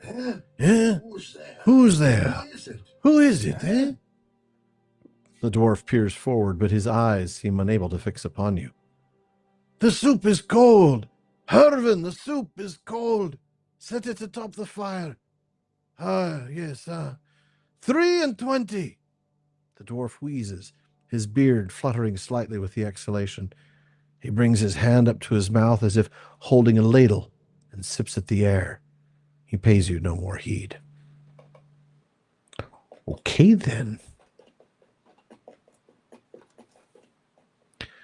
Speaker 1: Yeah?
Speaker 4: Who's there?
Speaker 1: Who's there?
Speaker 4: Who is it?
Speaker 1: Who is it, eh? The dwarf peers forward, but his eyes seem unable to fix upon you. The soup is cold. Hervin, the soup is cold. Set it atop the fire. Yes, 23. The dwarf wheezes, his beard fluttering slightly with the exhalation. He brings his hand up to his mouth as if holding a ladle and sips at the air. He pays you no more heed. Okay, then.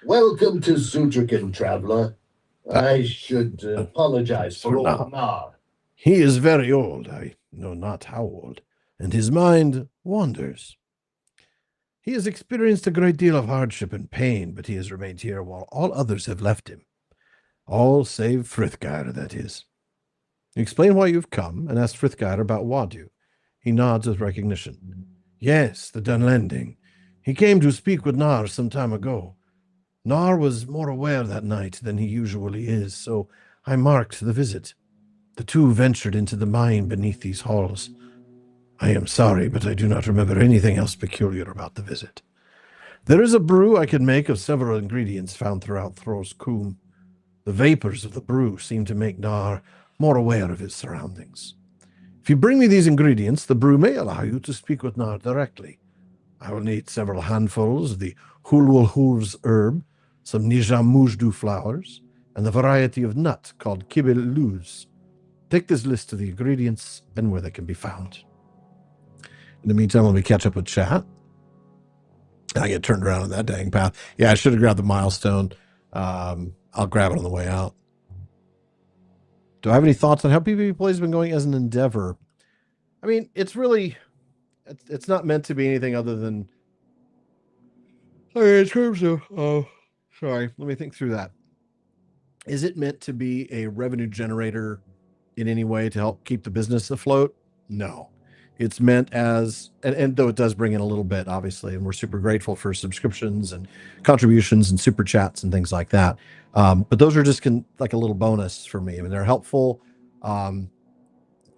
Speaker 4: Welcome to Zudragan, traveler. I should apologize for
Speaker 1: now.
Speaker 4: old Nar.
Speaker 1: He is very old, I know not how old, and his mind wanders. He has experienced a great deal of hardship and pain, but he has remained here while all others have left him. All save Frithgeir, that is. You explain why you've come, and ask Frithgeir about Wadu. He nods with recognition. Yes, the Dunlending. He came to speak with Nar some time ago. Nar was more aware that night than he usually is, so I marked the visit. The two ventured into the mine beneath these halls. I am sorry, but I do not remember anything else peculiar about the visit. There is a brew I can make of several ingredients found throughout Thror's Coombe. The vapors of the brew seem to make Nar more aware of his surroundings. If you bring me these ingredients, the brew may allow you to speak with Nar directly. I will need several handfuls of the Hulwulhur's herb, some Nijamujdu flowers, and the variety of nut called Kibil Luz. Take this list of the ingredients and where they can be found. In the meantime, let me catch up with chat. I get turned around on that dang path. Yeah, I should have grabbed the milestone. I'll grab it on the way out. Do I have any thoughts on how PPP Play has been going as an endeavor? I mean, it's really... It's not meant to be anything other than... in terms of... sorry, let me think through that. Is it meant to be a revenue generator in any way to help keep the business afloat? No. It's meant as, and though it does bring in a little bit, obviously, and we're super grateful for subscriptions and contributions and super chats and things like that. But those are just like a little bonus for me. I mean, they're helpful.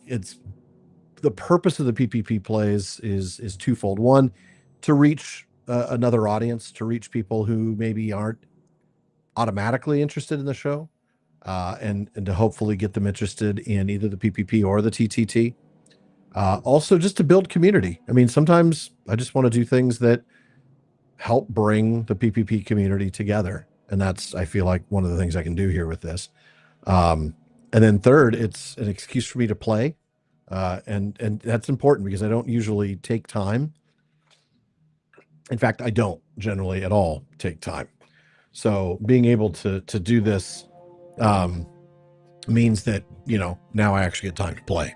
Speaker 1: It's the purpose of the PPP plays is twofold. One, to reach another audience, to reach people who maybe aren't automatically interested in the show, and to hopefully get them interested in either the PPP or the TTT. Also, just to build community. I mean, sometimes I just want to do things that help bring the PPP community together, and that's, I feel like, one of the things I can do here with this. And then third, it's an excuse for me to play, and that's important because I don't usually take time. In fact, I don't generally at all take time. So being able to do this means that, now I actually get time to play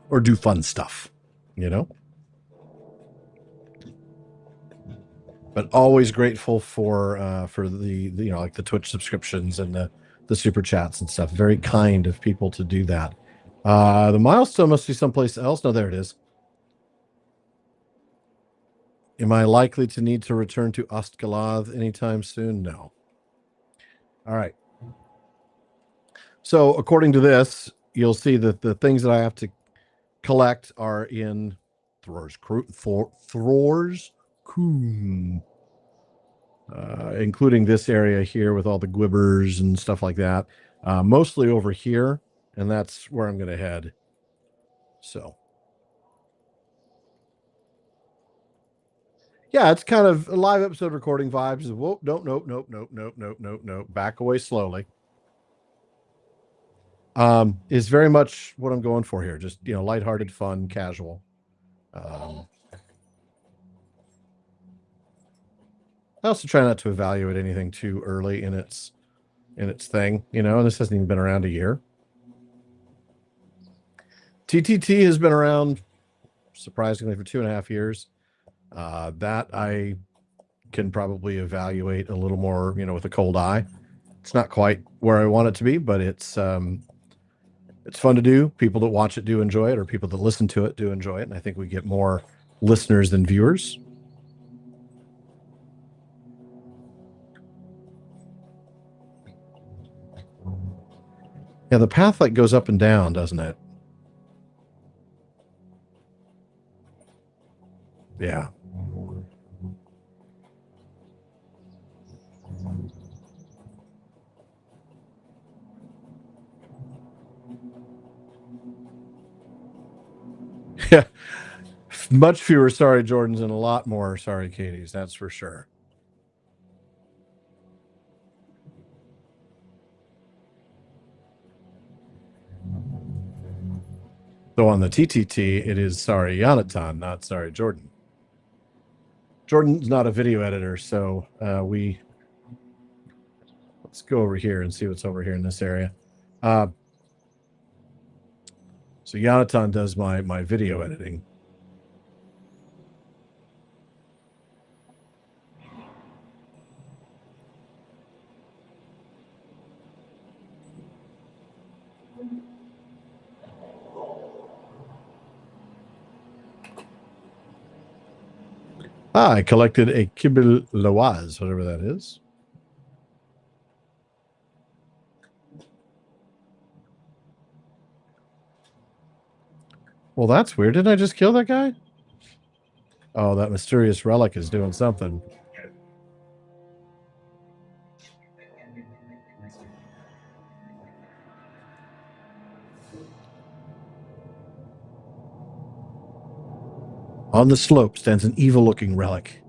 Speaker 1: or do fun stuff, But always grateful for the like the Twitch subscriptions and the super chats and stuff. Very kind of people to do that. The milestone must be someplace else. No, there it is. Am I likely to need to return to Ostgalath anytime soon? No. All right. So according to this, you'll see that the things that I have to collect are in Thror's Coombe, including this area here with all the Gwibbers and stuff like that. Mostly over here, and that's where I'm going to head. So, yeah, it's kind of a live episode recording vibes. Whoa, nope. Back away slowly. Is very much what I'm going for here. Just, lighthearted, fun, casual. I also try not to evaluate anything too early in its thing, and this hasn't even been around a year. TTT has been around, surprisingly, for 2.5 years. That I can probably evaluate a little more, with a cold eye. It's not quite where I want it to be, but it's fun to do. People that watch it do enjoy it, or people that listen to it do enjoy it. And I think we get more listeners than viewers. Yeah, the path goes up and down, doesn't it? Yeah. Yeah. Much fewer sorry Jordans and a lot more sorry Katies, that's for sure. So on the TTT, it is sorry Jonathan, not sorry Jordan. Jordan's not a video editor, so let's go over here and see what's over here in this area. So Jonathan does my video editing. I collected a Kibble Loise, whatever that is. Well, that's weird. Didn't I just kill that guy? Oh, that mysterious relic is doing something. On the slope stands an evil-looking relic.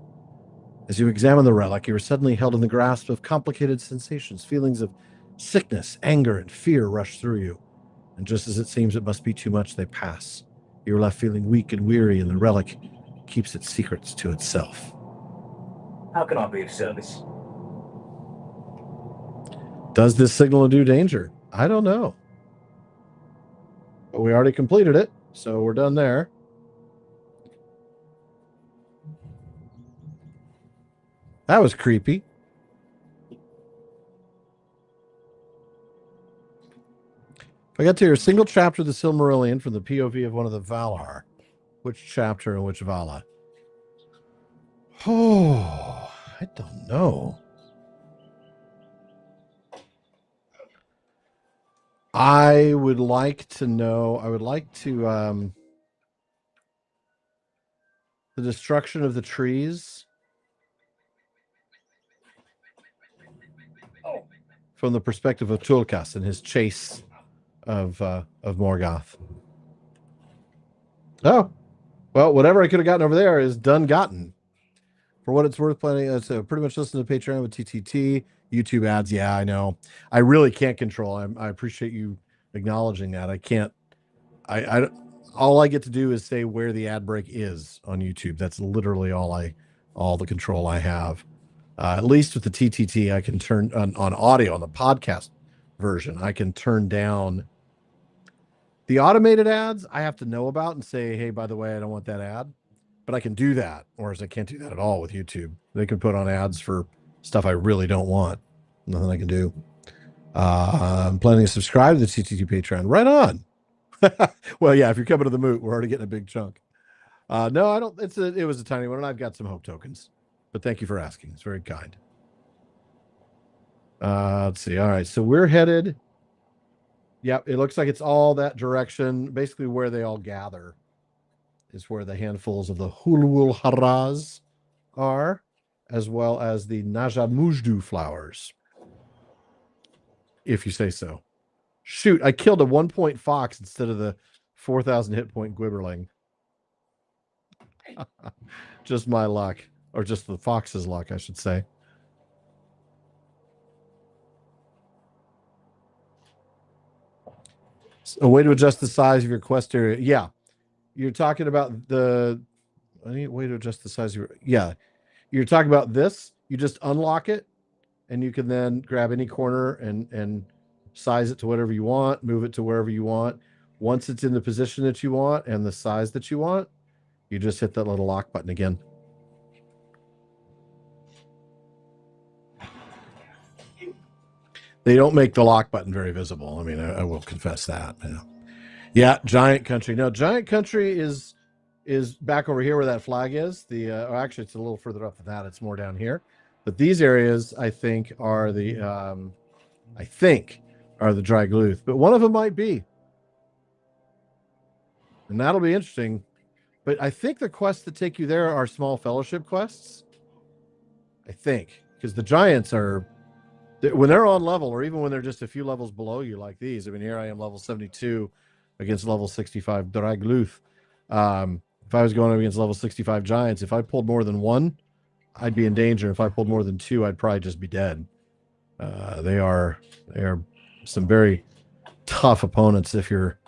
Speaker 1: As you examine the relic, you are suddenly held in the grasp of complicated sensations. Feelings of sickness, anger, and fear rush through you. And just as it seems it must be too much, they pass. You are left feeling weak and weary, and the relic keeps its secrets to itself.
Speaker 2: How can I be of service?
Speaker 1: Does this signal a new danger? I don't know. But we already completed it, so we're done there. That was creepy. I got to hear a single chapter of the Silmarillion from the POV of one of the Valar. Which chapter and which Vala? Oh, I don't know. I would like to know, the destruction of the trees from the perspective of Tulkas and his chase of Morgoth. Oh, well, whatever I could have gotten over there is done gotten. For what it's worth, playing, so pretty much listen to Patreon with TTT, YouTube ads. Yeah, I know. I really can't control. I appreciate you acknowledging that. I can't. I all I get to do is say where the ad break is on YouTube. That's literally all the control I have. At least with the TTT, I can turn on audio on the podcast version. I can turn down the automated ads. I have to know about and say, hey, by the way, I don't want that ad. But I can do that, whereas I can't do that at all with YouTube. They can put on ads for stuff I really don't want. Nothing I can do. I'm planning to subscribe to the TTT Patreon. Right on. Well, yeah, if you're coming to the moot, we're already getting a big chunk. No, I don't. It was a tiny one, and I've got some hope tokens. But thank you for asking. It's very kind. Let's see. All right, so we're headed. Yep, it looks like it's all that direction. Basically, where they all gather is where the handfuls of the Hulwul Haraz are, as well as the Najamujdu flowers, if you say so. Shoot, I killed a 1-point fox instead of the 4,000 hit point Gwibberling. Just my luck, or just the fox's luck, I should say. A way to adjust the size of your quest area. Yeah, you're talking about the. I need a way to adjust the size of your. Yeah, you're talking about this. You just unlock it, and you can then grab any corner and size it to whatever you want, move it to wherever you want. Once it's in the position that you want and the size that you want, you just hit that little lock button again. They don't make the lock button very visible. I mean, I will confess that. Yeah, Giant Country. No, Giant Country is back over here where that flag is. Actually, it's a little further up than that. It's more down here. But these areas, I think, are the dry gluth. But one of them might be, and that'll be interesting. But I think the quests that take you there are small fellowship quests. I think, because the giants are, when they're on level, or even when they're just a few levels below you, like these. I mean, here I am, level 72 against level 65 Dragluth. If I was going up against level 65 giants, if I pulled more than one, I'd be in danger. If I pulled more than two, I'd probably just be dead. They are some very tough opponents if you're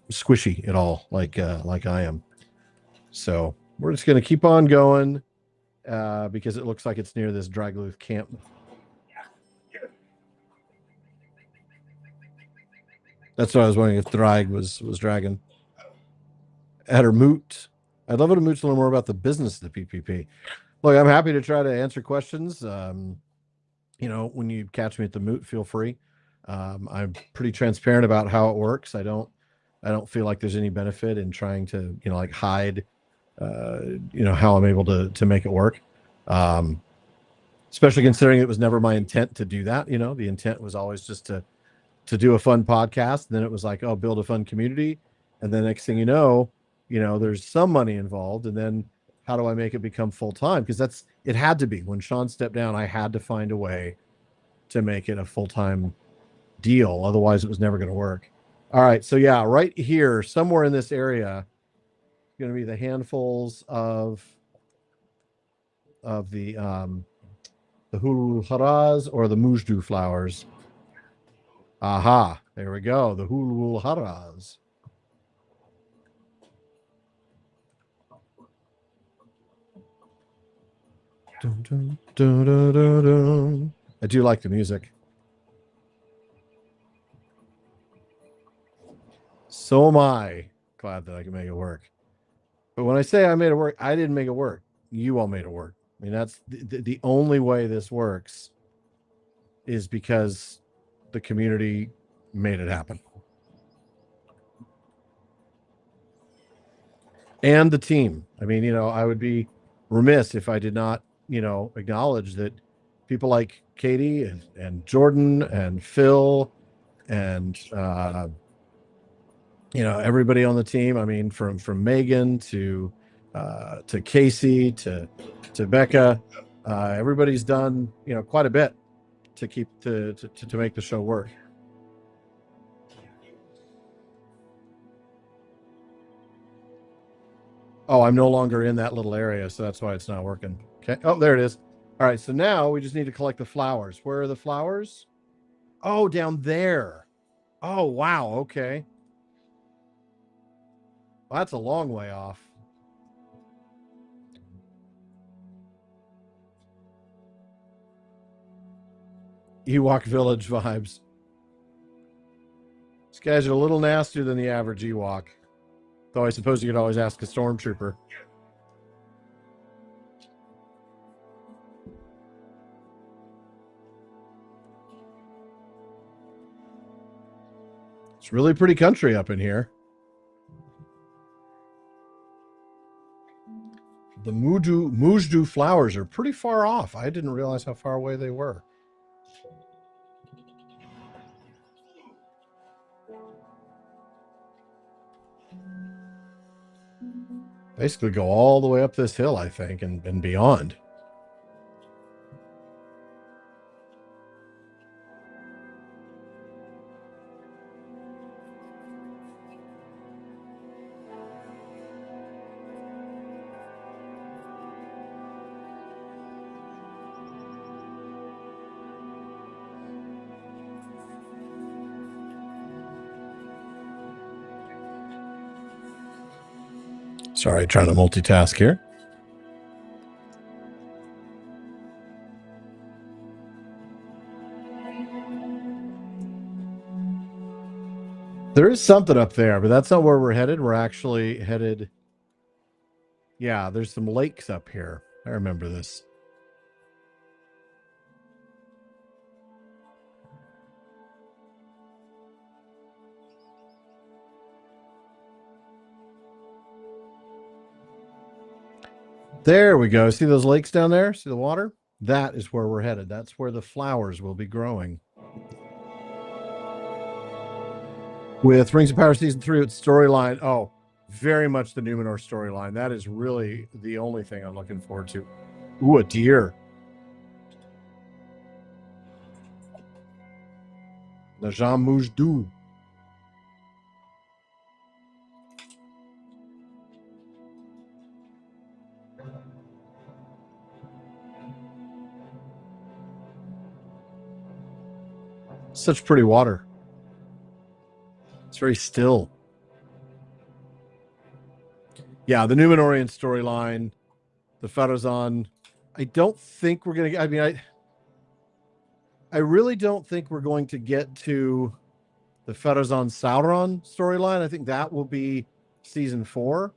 Speaker 1: squishy at all, like I am. So we're just going to keep on going because it looks like it's near this Dragluth camp. That's what I was wondering if Drag was dragon. At her moot. I'd love it to moot to learn more about the business of the PPP. Look, I'm happy to try to answer questions. When you catch me at the moot, feel free. I'm pretty transparent about how it works. I don't feel like there's any benefit in trying to, hide, how I'm able to make it work. Especially considering it was never my intent to do that. The intent was always just to do a fun podcast. And then it was like, oh, build a fun community. And then next thing you know, there's some money involved. And then how do I make it become full time? Because it had to be. When Sean stepped down, I had to find a way to make it a full-time deal. Otherwise, it was never going to work. All right. So yeah, right here, somewhere in this area, going to be the handfuls of the Hulu Haraz or the Mujdu flowers. Aha, there we go. The Hulu Haraz. Dun, dun, dun, dun, dun, dun. I do like the music. So am I glad that I can make it work. But when I say I made it work, I didn't make it work. You all made it work. I mean, that's the only way this works is because the community made it happen. And the team. I mean, I would be remiss if I did not, acknowledge that people like Katie and Jordan and Phil and everybody on the team. I mean, from Megan to Casey to Becca, everybody's done quite a bit to keep to make the show work. Oh, I'm no longer in that little area, so that's why it's not working. Okay. Oh, there it is. All right. So now we just need to collect the flowers. Where are the flowers? Oh, down there. Oh, wow. Okay. Well, that's a long way off. Ewok Village vibes. These guys are a little nastier than the average Ewok. Though I suppose you could always ask a stormtrooper. It's really pretty country up in here. The Mujdu flowers are pretty far off. I didn't realize how far away they were. Basically go all the way up this hill, I think, and beyond. Sorry, trying to multitask here. There is something up there, but that's not where we're headed. We're actually headed... Yeah, there's some lakes up here. I remember this. There we go. See those lakes down there? See the water? That is where we're headed. That's where the flowers will be growing. With Rings of Power Season 3, its storyline. Oh, very much the Numenor storyline. That is really the only thing I'm looking forward to. Ooh, a deer. Najam Mujdu. Such pretty water. It's very still. Yeah, the Numenorian storyline, the Farazan. I don't think we're going to... I mean, I really don't think we're going to get to the Farazan Sauron storyline. I think that will be season 4.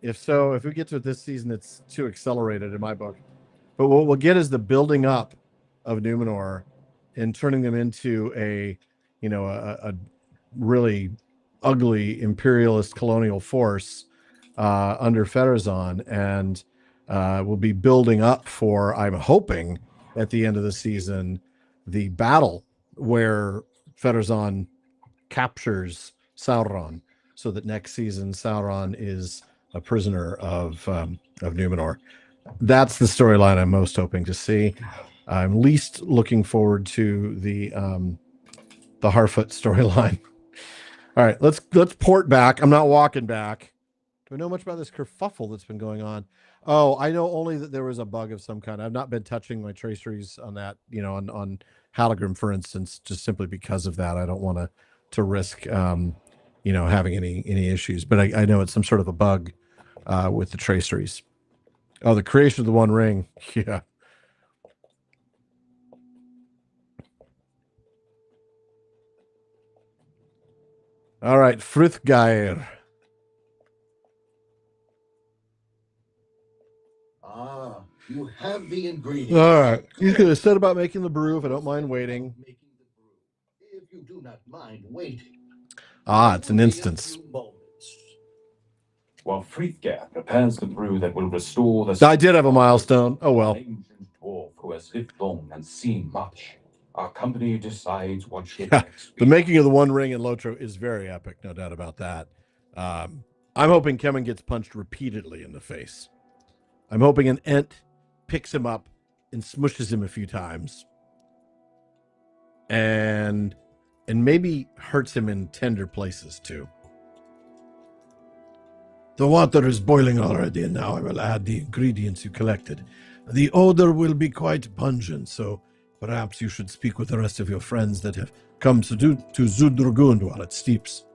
Speaker 1: If so, if we get to it this season, it's too accelerated in my book. But what we'll get is the building up of Numenor and turning them into a really ugly imperialist colonial force under Farazan, and we'll be building up for, I'm hoping, at the end of the season, the battle where Farazan captures Sauron, so that next season Sauron is a prisoner of Numenor. That's the storyline I'm most hoping to see. I'm least looking forward to the Harfoot storyline. All right, let's port back. I'm not walking back. Do I know much about this kerfuffle that's been going on? Oh, I know only that there was a bug of some kind. I've not been touching my traceries on that, on Halogram, for instance, just simply because of that. I don't want to risk, having any issues. But I know it's some sort of a bug with the traceries. Oh, the creation of the One Ring. Yeah. All right, Frithgeir.
Speaker 4: Ah, you have the ingredients.
Speaker 1: All right. You could have said about making the brew if I don't mind waiting.
Speaker 4: If you do not mind waiting.
Speaker 1: Ah, it's an instance.
Speaker 2: While Frithgeir prepares the brew that will restore the...
Speaker 1: I did have a milestone. Oh, well.
Speaker 2: An ancient dwarf who has lived long and seen much. Our company decides what should
Speaker 1: Yeah,
Speaker 2: next
Speaker 1: the
Speaker 2: be.
Speaker 1: making of the One Ring in LotRO is very epic, no doubt about that. I'm hoping Kemen gets punched repeatedly in the face. I'm hoping an Ent picks him up and smushes him a few times, and maybe hurts him in tender places too. The water is boiling already, and now I will add the ingredients you collected. The odor will be quite pungent, so perhaps you should speak with the rest of your friends that have come to Zudragund while it steeps.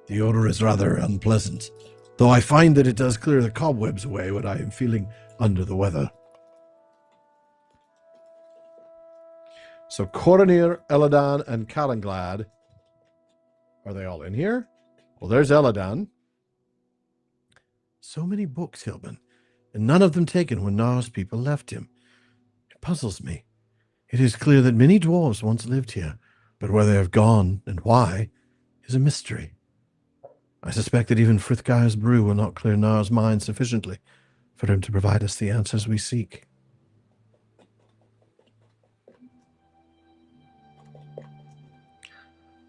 Speaker 1: The odor is rather unpleasant, though I find that it does clear the cobwebs away when I am feeling under the weather. So Coronir, Eladan, and Kalanglad, are they all in here? Well, there's Eladan. So many books, Hilbern, and none of them taken when Nar's people left him. It puzzles me. It is clear that many dwarves once lived here, but where they have gone and why is a mystery. I suspect that even Frithgai's brew will not clear Nar's mind sufficiently for him to provide us the answers we seek.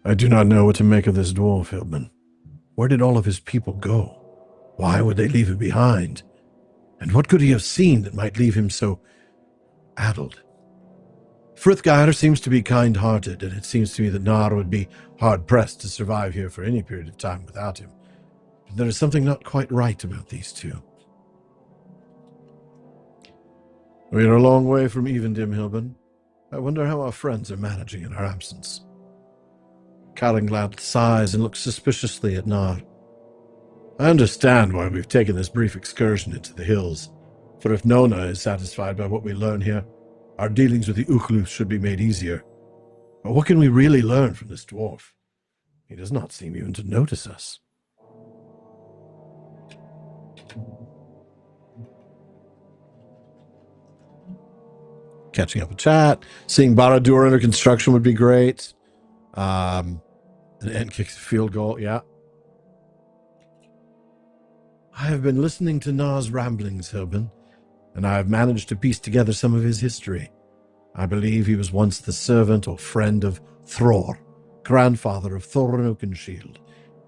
Speaker 1: I do not know what to make of this dwarf, Hilbern. Where did all of his people go? Why would they leave him behind? And what could he have seen that might leave him so addled? Frithgair seems to be kind-hearted, and it seems to me that Nar would be hard-pressed to survive here for any period of time without him. But there is something not quite right about these two. We are a long way from Evendim, Hilbern. I wonder how our friends are managing in our absence. Kalanglad sighs and looks suspiciously at Nar. I understand why we've taken this brief excursion into the hills, for if Nona is satisfied by what we learn here, our dealings with the Ukhlus should be made easier. But what can we really learn from this dwarf? He does not seem even to notice us. Catching up a chat, seeing Baradur under construction would be great. An Ent kicks a field goal, yeah. I have been listening to Nar's ramblings, Hilbern, and I have managed to piece together some of his history. I believe he was once the servant or friend of Thror, grandfather of Thorin Oakenshield,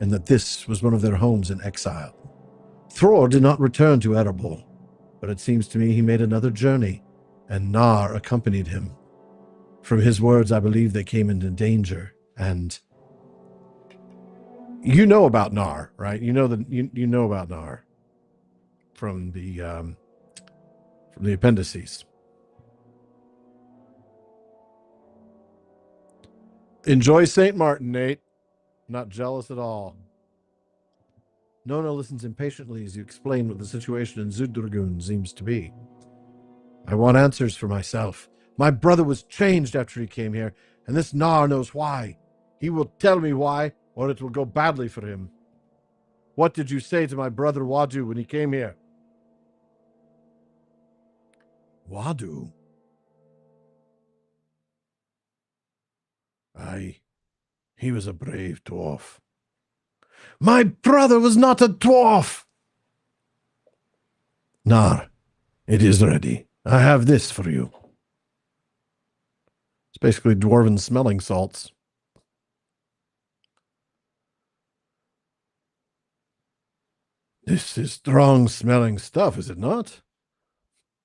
Speaker 1: and that this was one of their homes in exile. Thror did not return to Erebor, but it seems to me he made another journey, and Nar accompanied him. From his words, I believe they came into danger, and you know about Nar, right? You know that you know about Nar from the appendices. Enjoy St. Martin, Nate. Not jealous at all. Nona listens impatiently as you explain what the situation in Zudragun seems to be. I want answers for myself. My brother was changed after he came here, and this Nar knows why. He will tell me why, or it will go badly for him. What did you say to my brother Wadu when he came here? Wadu? Aye, he was a brave dwarf. My brother was not a dwarf! Nar, it is ready. I have this for you. It's basically dwarven smelling salts. This is strong-smelling stuff, is it not?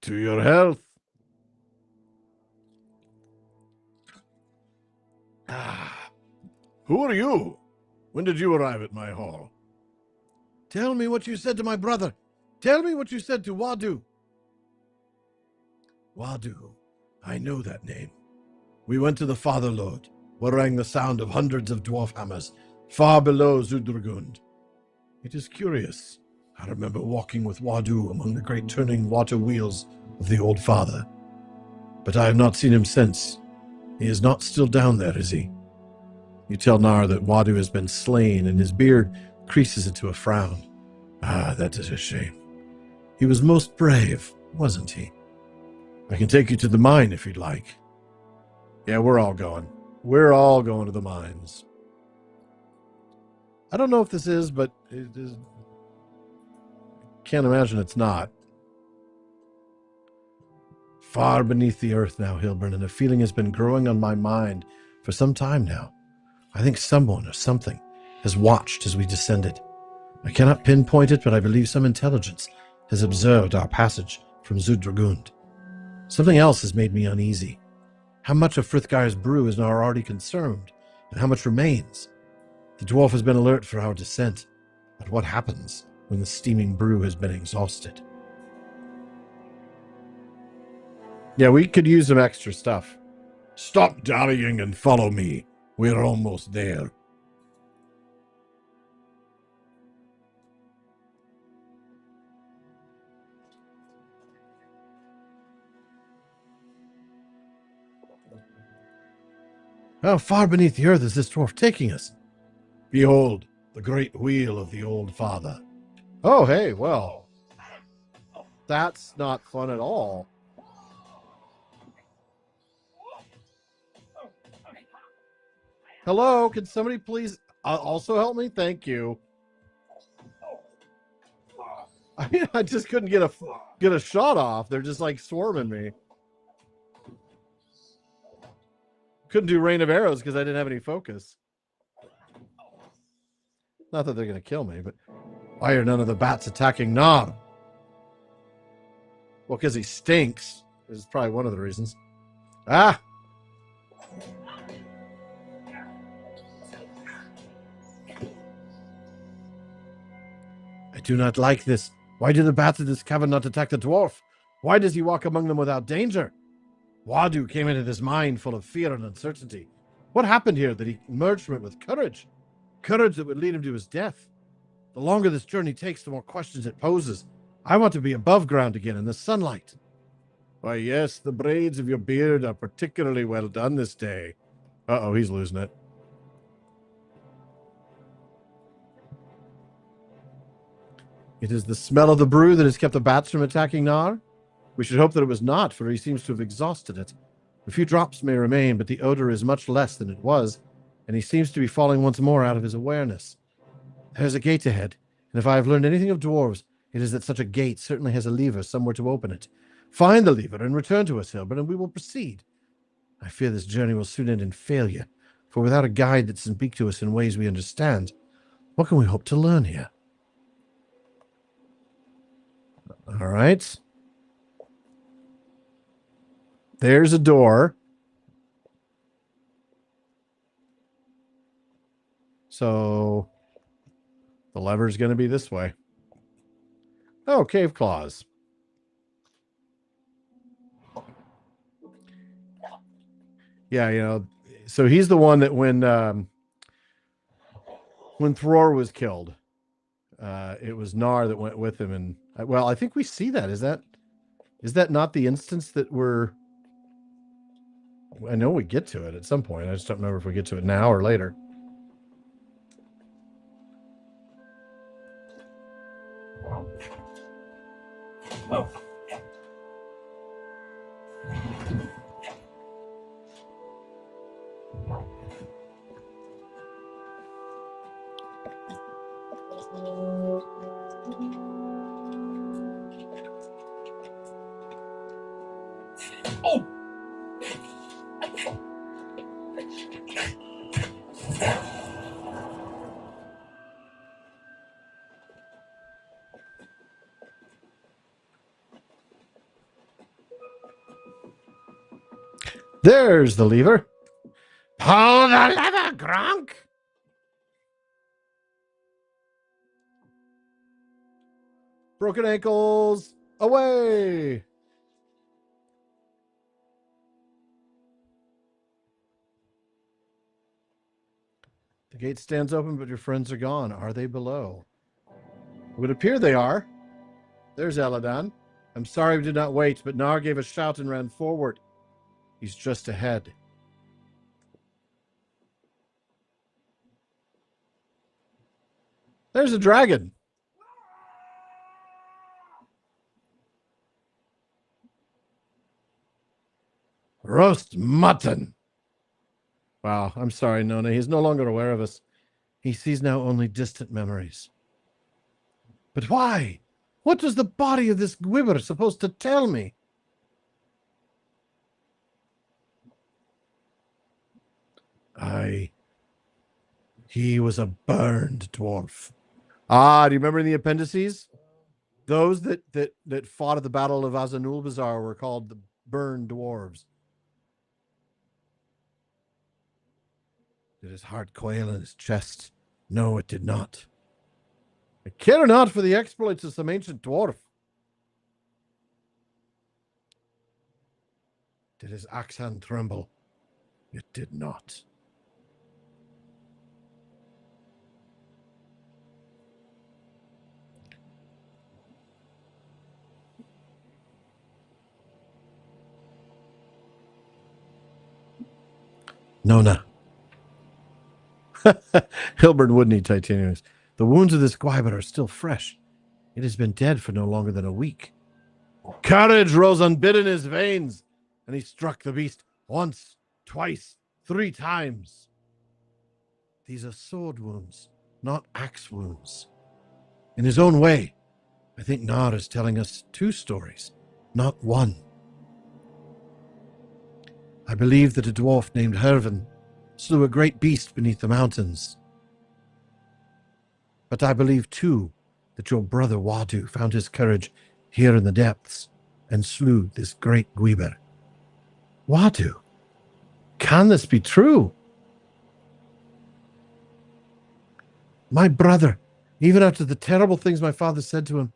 Speaker 1: To your health. Ah. Who are you? When did you arrive at my hall? Tell me what you said to my brother. Tell me what you said to Wadu. Wadu. I know that name. We went to the Fatherlord, where rang the sound of hundreds of dwarf hammers, far below Zudragund. It is curious. I remember walking with Wadu among the great turning water wheels of the Old Father. But I have not seen him since. He is not still down there, is he? You tell Nar that Wadu has been slain, and his beard creases into a frown. Ah, that is a shame. He was most brave, wasn't he? I can take you to the mine if you'd like. Yeah, we're all going. We're all going to the mines. I don't know if this is, but it is. Can't imagine it's not. far beneath the earth now, Hilbern, and a feeling has been growing on my mind for some time now. I think someone or something has watched as we descended. I cannot pinpoint it, but I believe some intelligence has observed our passage from Zudragund. Something else has made me uneasy. How much of Frithgar's brew is now already consumed, and how much remains? The dwarf has been alert for our descent, but what happens when the steaming brew has been exhausted? Yeah, we could use some extra stuff. Stop dallying and follow me. We're almost there. How far beneath the earth is this dwarf taking us? Behold, the great wheel of the old father. Oh, hey, well, that's not fun at all. Hello, can somebody please also help me? Thank you. I just couldn't get a shot off. They're just like swarming me. Couldn't do rain of arrows because I didn't have any focus. Not that they're going to kill me, but why are none of the bats attacking Nar? Well, because he stinks is probably one of the reasons. Ah! I do not like this. Why do the bats in this cavern not attack the dwarf? Why does he walk among them without danger? Wadu came into this mine full of fear and uncertainty. What happened here that he emerged from it with courage? Courage that would lead him to his death. The longer this journey takes, the more questions it poses. I want to be above ground again in the sunlight. Why, yes, the braids of your beard are particularly well done this day. Uh-oh, he's losing it. It is the smell of the brew that has kept the bats from attacking Nar? We should hope that it was not, for he seems to have exhausted it. A few drops may remain, but the odor is much less than it was, and he seems to be falling once more out of his awareness. There's a gate ahead, and if I have learned anything of dwarves, it is that such a gate certainly has a lever somewhere to open it. Find the lever and return to us, Hilbert, and we will proceed. I fear this journey will soon end in failure, for without a guide that can speak to us in ways we understand, what can we hope to learn here? All right. There's a door. So the lever is going to be this way. Oh, cave claws. Yeah, you know, so he's the one that when Thror was killed, it was Nar that went with him, and well, I think we see that. Is that not the instance that we're? I know we get to it at some point. I just don't remember if we get to it now or later. Oh. There's the lever. Pull the lever, Gronk! Broken ankles, away! The gate stands open, but your friends are gone. Are they below? It would appear they are. There's Eladan. I'm sorry we did not wait, but Nar gave a shout and ran forward. He's just ahead. There's a dragon. Roast mutton. Wow, I'm sorry, Nona. He's no longer aware of us. He sees now only distant memories. But why? What was the body of this gwibber supposed to tell me? Aye. He was a burned dwarf. Ah, do you remember in the appendices? Those that fought at the Battle of Azanulbazar were called the burned dwarves. Did his heart quail in his chest? No, it did not. I care not for the exploits of some ancient dwarf. Did his axe hand tremble? It did not. Nona. Hilbern would need titanium. The wounds of this Gwyber are still fresh. It has been dead for no longer than a week. Courage rose unbidden in his veins, and he struck the beast once, twice, 3 times. These are sword wounds, not axe wounds. In his own way, I think Nar is telling us 2 stories, not 1. I believe that a dwarf named Hervin slew a great beast beneath the mountains. But I believe, too, that your brother Wadu found his courage here in the depths and slew this great Gwyber. Wadu? Can this be true? My brother, even after the terrible things my father said to him,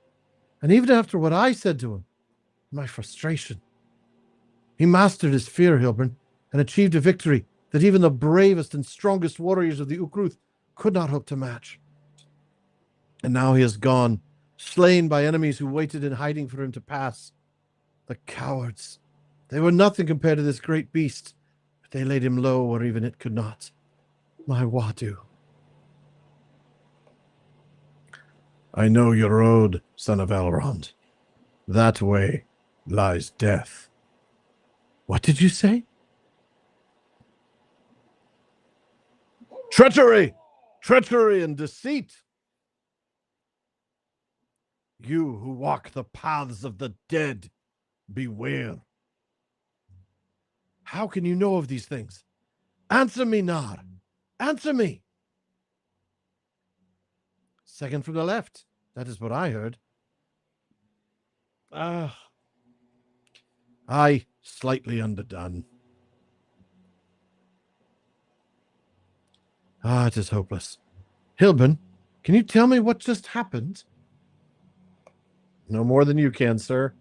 Speaker 1: and even after what I said to him, my frustration, he mastered his fear, Hilbern, and achieved a victory that even the bravest and strongest warriors of the Ukruth could not hope to match. And now he is gone, slain by enemies who waited in hiding for him to pass. The cowards. They were nothing compared to this great beast, but they laid him low where even it could not. My Wadu. I know your road, son of Elrond. That way lies death. What did you say? Treachery! Treachery and deceit! You who walk the paths of the dead, beware. How can you know of these things? Answer me, Nar. Answer me. Second from the left. That is what I heard. Aye, slightly underdone. It is hopeless. Hilbern, can you tell me what just happened? No more than you can, sir.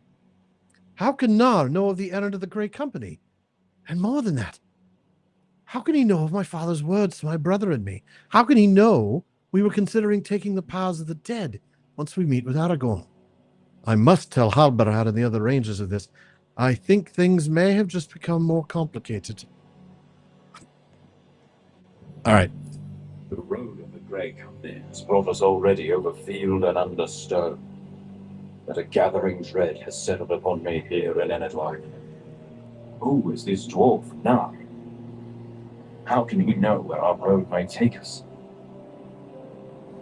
Speaker 1: How can Nar know of the errand of the Great Company? And more than that, how can he know of my father's words to my brother and me? How can he know we were considering taking the paths of the dead once we meet with Aragorn? I must tell Halbarad and the other rangers of this. I think things may have just become more complicated. All right.
Speaker 2: The road of the Grey Company has brought us already over field and under stone. But a gathering dread has settled upon me here in Enedlar. Who is this dwarf now? How can he know where our road may take us?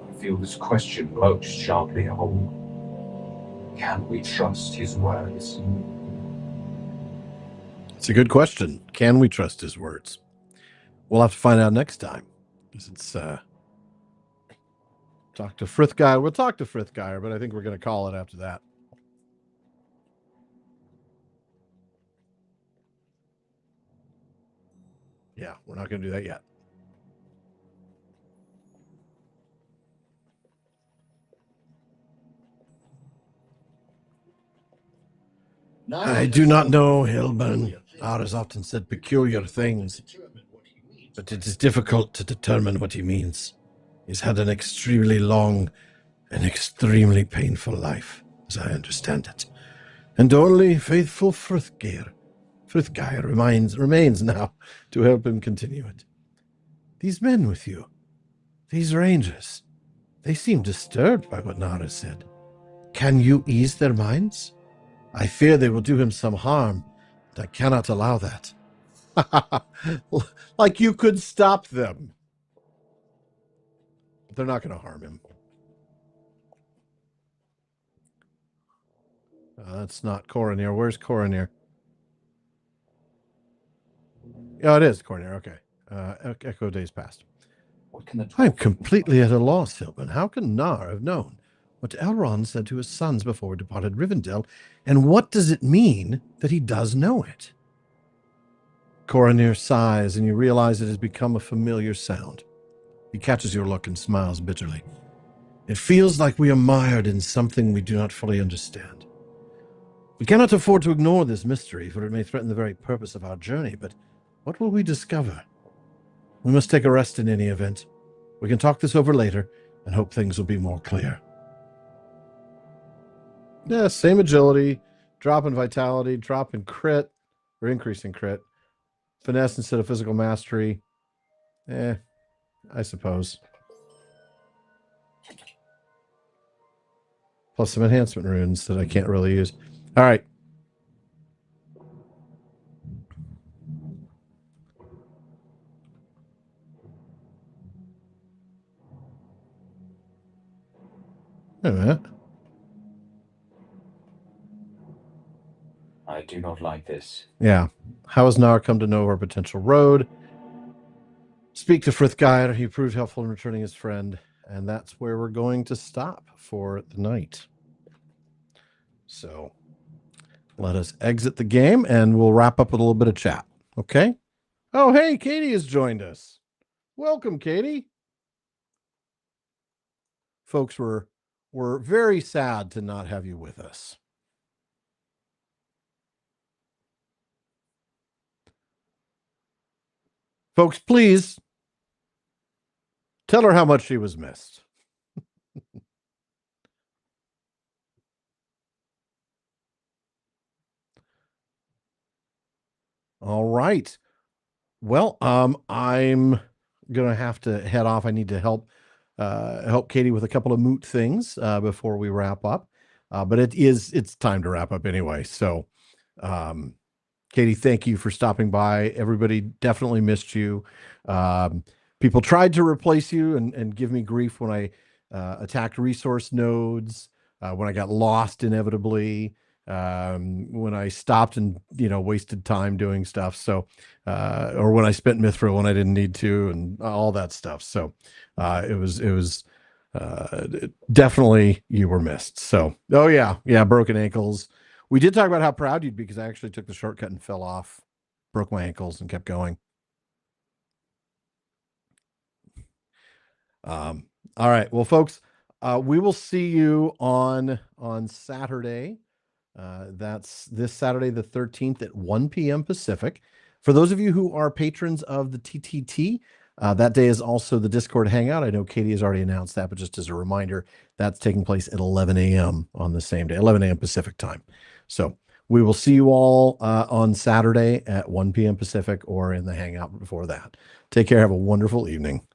Speaker 2: I feel this question most sharply at home. Can we trust his words?
Speaker 1: It's a good question. Can we trust his words? We'll have to find out next time. Because it's talk to Frithgeir. We'll talk to Frithgeir, but I think we're going to call it after that. Yeah, we're not going to do that yet. I do not know, Hilbern. Ar has often said peculiar things, but it is difficult to determine what he means. He's had an extremely long and extremely painful life, as I understand it. And only faithful Frithgeir remains now to help him continue it. These men with you, these rangers, they seem disturbed by what Nara said. Can you ease their minds? I fear they will do him some harm, and I cannot allow that. Like you could stop them. But they're not going to harm him. That's not Coronir. Where's Coronir? Oh, it is Coronir. Okay. Echo days past.
Speaker 2: What can the
Speaker 1: I am
Speaker 2: dwarf-
Speaker 1: completely at a loss, Hilbern. How can Nar have known what Elrond said to his sons before he departed Rivendell, and what does it mean that he does know it? Coronir sighs, and you realize it has become a familiar sound. He catches your look and smiles bitterly. It feels like we are mired in something we do not fully understand. We cannot afford to ignore this mystery, for it may threaten the very purpose of our journey, but what will we discover? We must take a rest in any event. We can talk this over later and hope things will be more clear. Yeah, same agility, drop in vitality, drop in crit, or increase in crit. Finesse instead of physical mastery. I suppose. Plus some enhancement runes that I can't really use. All right. Wait a minute.
Speaker 2: I do not like this.
Speaker 1: Yeah. How has Nar come to know our potential road? Speak to Frithgeir. He proved helpful in returning his friend. And that's where we're going to stop for the night. So let us exit the game and we'll wrap up with a little bit of chat. Okay? Oh, hey, Katie has joined us. Welcome, Katie. Folks, we're very sad to not have you with us. Folks, please tell her how much she was missed. All right. Well, I'm gonna have to head off. I need to help Katie with a couple of moot things before we wrap up. But it's time to wrap up anyway. So, Katie, thank you for stopping by. Everybody definitely missed you. People tried to replace you and give me grief when I attacked resource nodes, when I got lost inevitably, when I stopped and wasted time doing stuff. So, or when I spent Mithril when I didn't need to, and all that stuff. So, it was definitely you were missed. So, oh yeah, broken ankles. We did talk about how proud you'd be because I actually took the shortcut and fell off, broke my ankles, and kept going. All right. Well, folks, we will see you on Saturday. That's this Saturday, the 13th at 1 p.m. Pacific. For those of you who are patrons of the TTT, that day is also the Discord Hangout. I know Katie has already announced that, but just as a reminder, that's taking place at 11 a.m. on the same day, 11 a.m. Pacific time. So we will see you all on Saturday at 1 p.m. Pacific or in the Hangout before that. Take care. Have a wonderful evening.